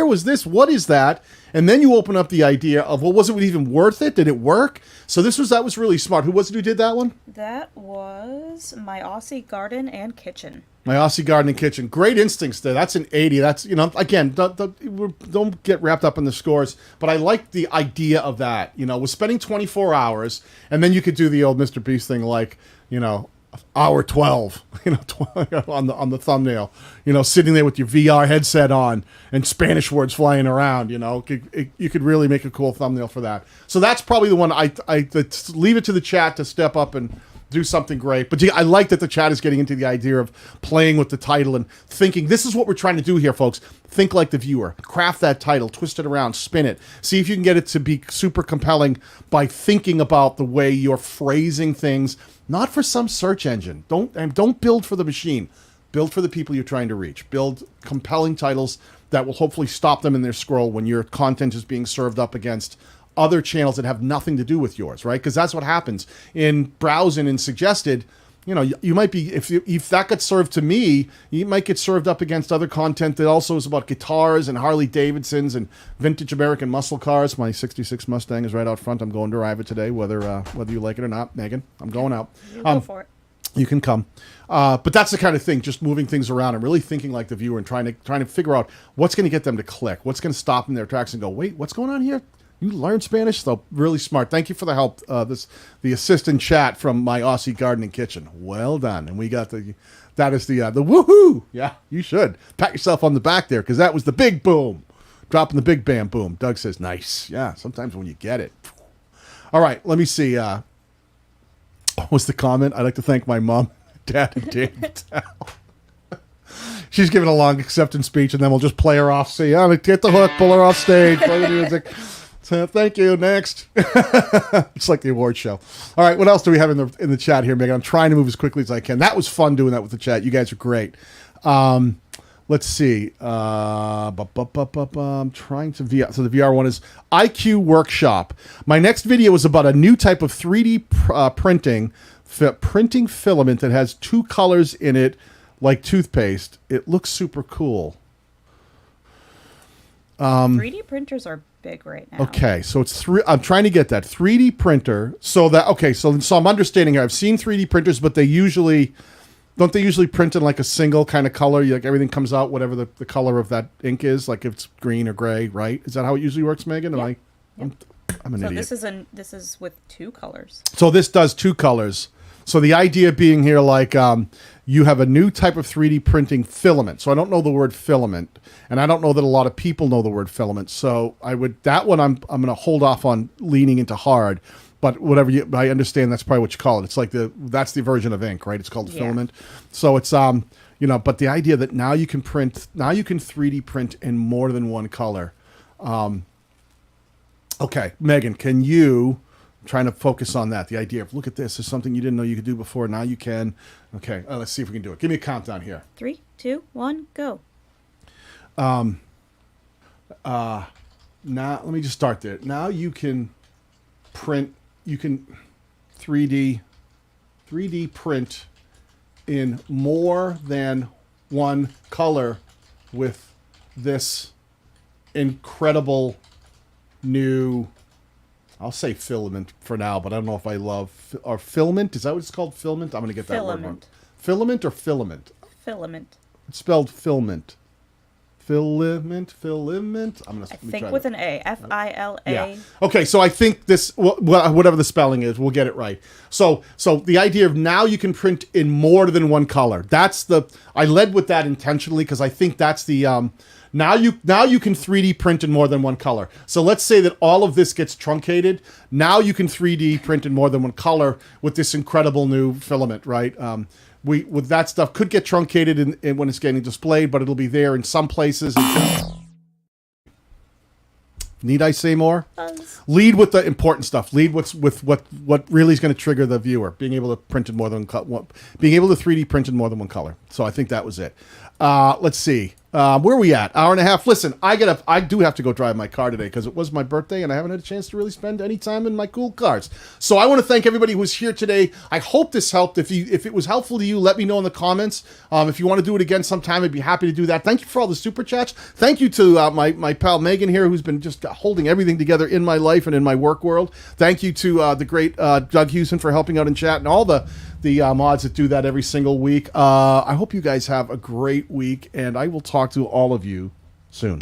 was this? What is that? And then you open up the idea of, well, was it even worth it? Did it work? So that was really smart. Who was it who did that one? That was My Aussie Garden and Kitchen. My Aussie Garden and Kitchen. Great instincts there. That's an 80. That's, again, don't get wrapped up in the scores, but I like the idea of that. We're spending 24 hours, and then you could do the old Mr. Beast thing like, hour 12, on the thumbnail, sitting there with your VR headset on and Spanish words flying around, you could really make a cool thumbnail for that. So that's probably the one I leave it to the chat to step up and do something great. But I like that the chat is getting into the idea of playing with the title and thinking, this is what we're trying to do here, folks. Think like the viewer. Craft that title, twist it around, spin it. See if you can get it to be super compelling by thinking about the way you're phrasing things, not for some search engine. Don't build for the machine. Build for the people you're trying to reach. Build compelling titles that will hopefully stop them in their scroll when your content is being served up against other channels that have nothing to do with yours, right? Because that's what happens in browsing and suggested. You might be, if that gets served to me, you might get served up against other content that also is about guitars and Harley Davidsons and vintage American muscle cars. My 66 Mustang is right out front. I'm going to drive it today, whether you like it or not, Megan. I'm going out. You go for it. You can come. But that's the kind of thing, just moving things around and really thinking like the viewer and trying to figure out what's going to get them to click, what's going to stop in their tracks and go, wait, what's going on here? You learn Spanish? So really smart. Thank you for the help. The assistant chat from My Aussie Garden and Kitchen. Well done. And we got that is the woohoo. Yeah, you should pat yourself on the back there because that was the big boom. Dropping the big bam boom. Doug says, nice. Yeah, sometimes when you get it. All right, let me see. What was the comment? I'd like to thank my mom, dad, and David. She's giving a long acceptance speech, and then we'll just play her off. See, get the hook, pull her off stage, play the music. So, thank you. Next. It's like the award show. All right, what else do we have in the chat here, Megan? I'm trying to move as quickly as I can. That was fun doing that with the chat. You guys are great. Let's see. I'm trying to VR. So the VR one is IQ Workshop. My next video is about a new type of 3D printing filament that has two colors in it, like toothpaste. It looks super cool. 3D printers are big right now. Okay, so I'm trying to get that 3D printer. So I'm understanding here. I've seen 3D printers, but don't they usually print in like a single kind of color? Like everything comes out whatever the color of that ink is, like if it's green or gray, right? Is that how it usually works, Megan? Yep. I'm an idiot. This is with two colors. So this does two colors. So the idea being here, like you have a new type of 3D printing filament. So I don't know the word filament, and I don't know that a lot of people know the word filament. So I'm going to hold off on leaning into hard, but I understand that's probably what you call it. It's like that's the version of ink, right? It's called filament. So it's but the idea that now you can 3D print in more than one color. Okay, Megan, can you? Trying to focus on that. The idea of, look at this. Is something you didn't know you could do before. Now you can. Okay, let's see if we can do it. Give me a countdown here. 3, 2, 1, go. Now, let me just start there. Now you can print, you can 3D print in more than one color with this incredible new, I'll say filament for now, but I don't know if I love, or filament, is that what it's called? Filament? I'm going to get that word wrong. Filament or filament? Filament. It's spelled filament. Filament. I'm gonna. I think with an A. F-I-L-A. Yeah. Okay, so I think this, whatever the spelling is, we'll get it right. So the idea of now you can print in more than one color. I led with that intentionally because I think that's the. Now you can 3D print in more than one color. So let's say that all of this gets truncated. Now you can 3D print in more than one color with this incredible new filament, right? With that stuff could get truncated when it's getting displayed, but it'll be there in some places. Need I say more? Lead with the important stuff. Lead with what really is going to trigger the viewer. Being able to print in more than being able to 3D print in more than one color. So I think that was it. Let's see. Where are we at? Hour and a half. Listen, I do have to go drive my car today because it was my birthday and I haven't had a chance to really spend any time in my cool cars. So I want to thank everybody who was here today. I hope this helped. If it was helpful to you, let me know in the comments. If you want to do it again sometime, I'd be happy to do that. Thank you for all the super chats. Thank you to my pal Megan here, who's been just holding everything together in my life and in my work world. Thank you to the great Doug Hewson for helping out in chat and all the mods that do that every single week. I hope you guys have a great week, and I will talk to all of you soon.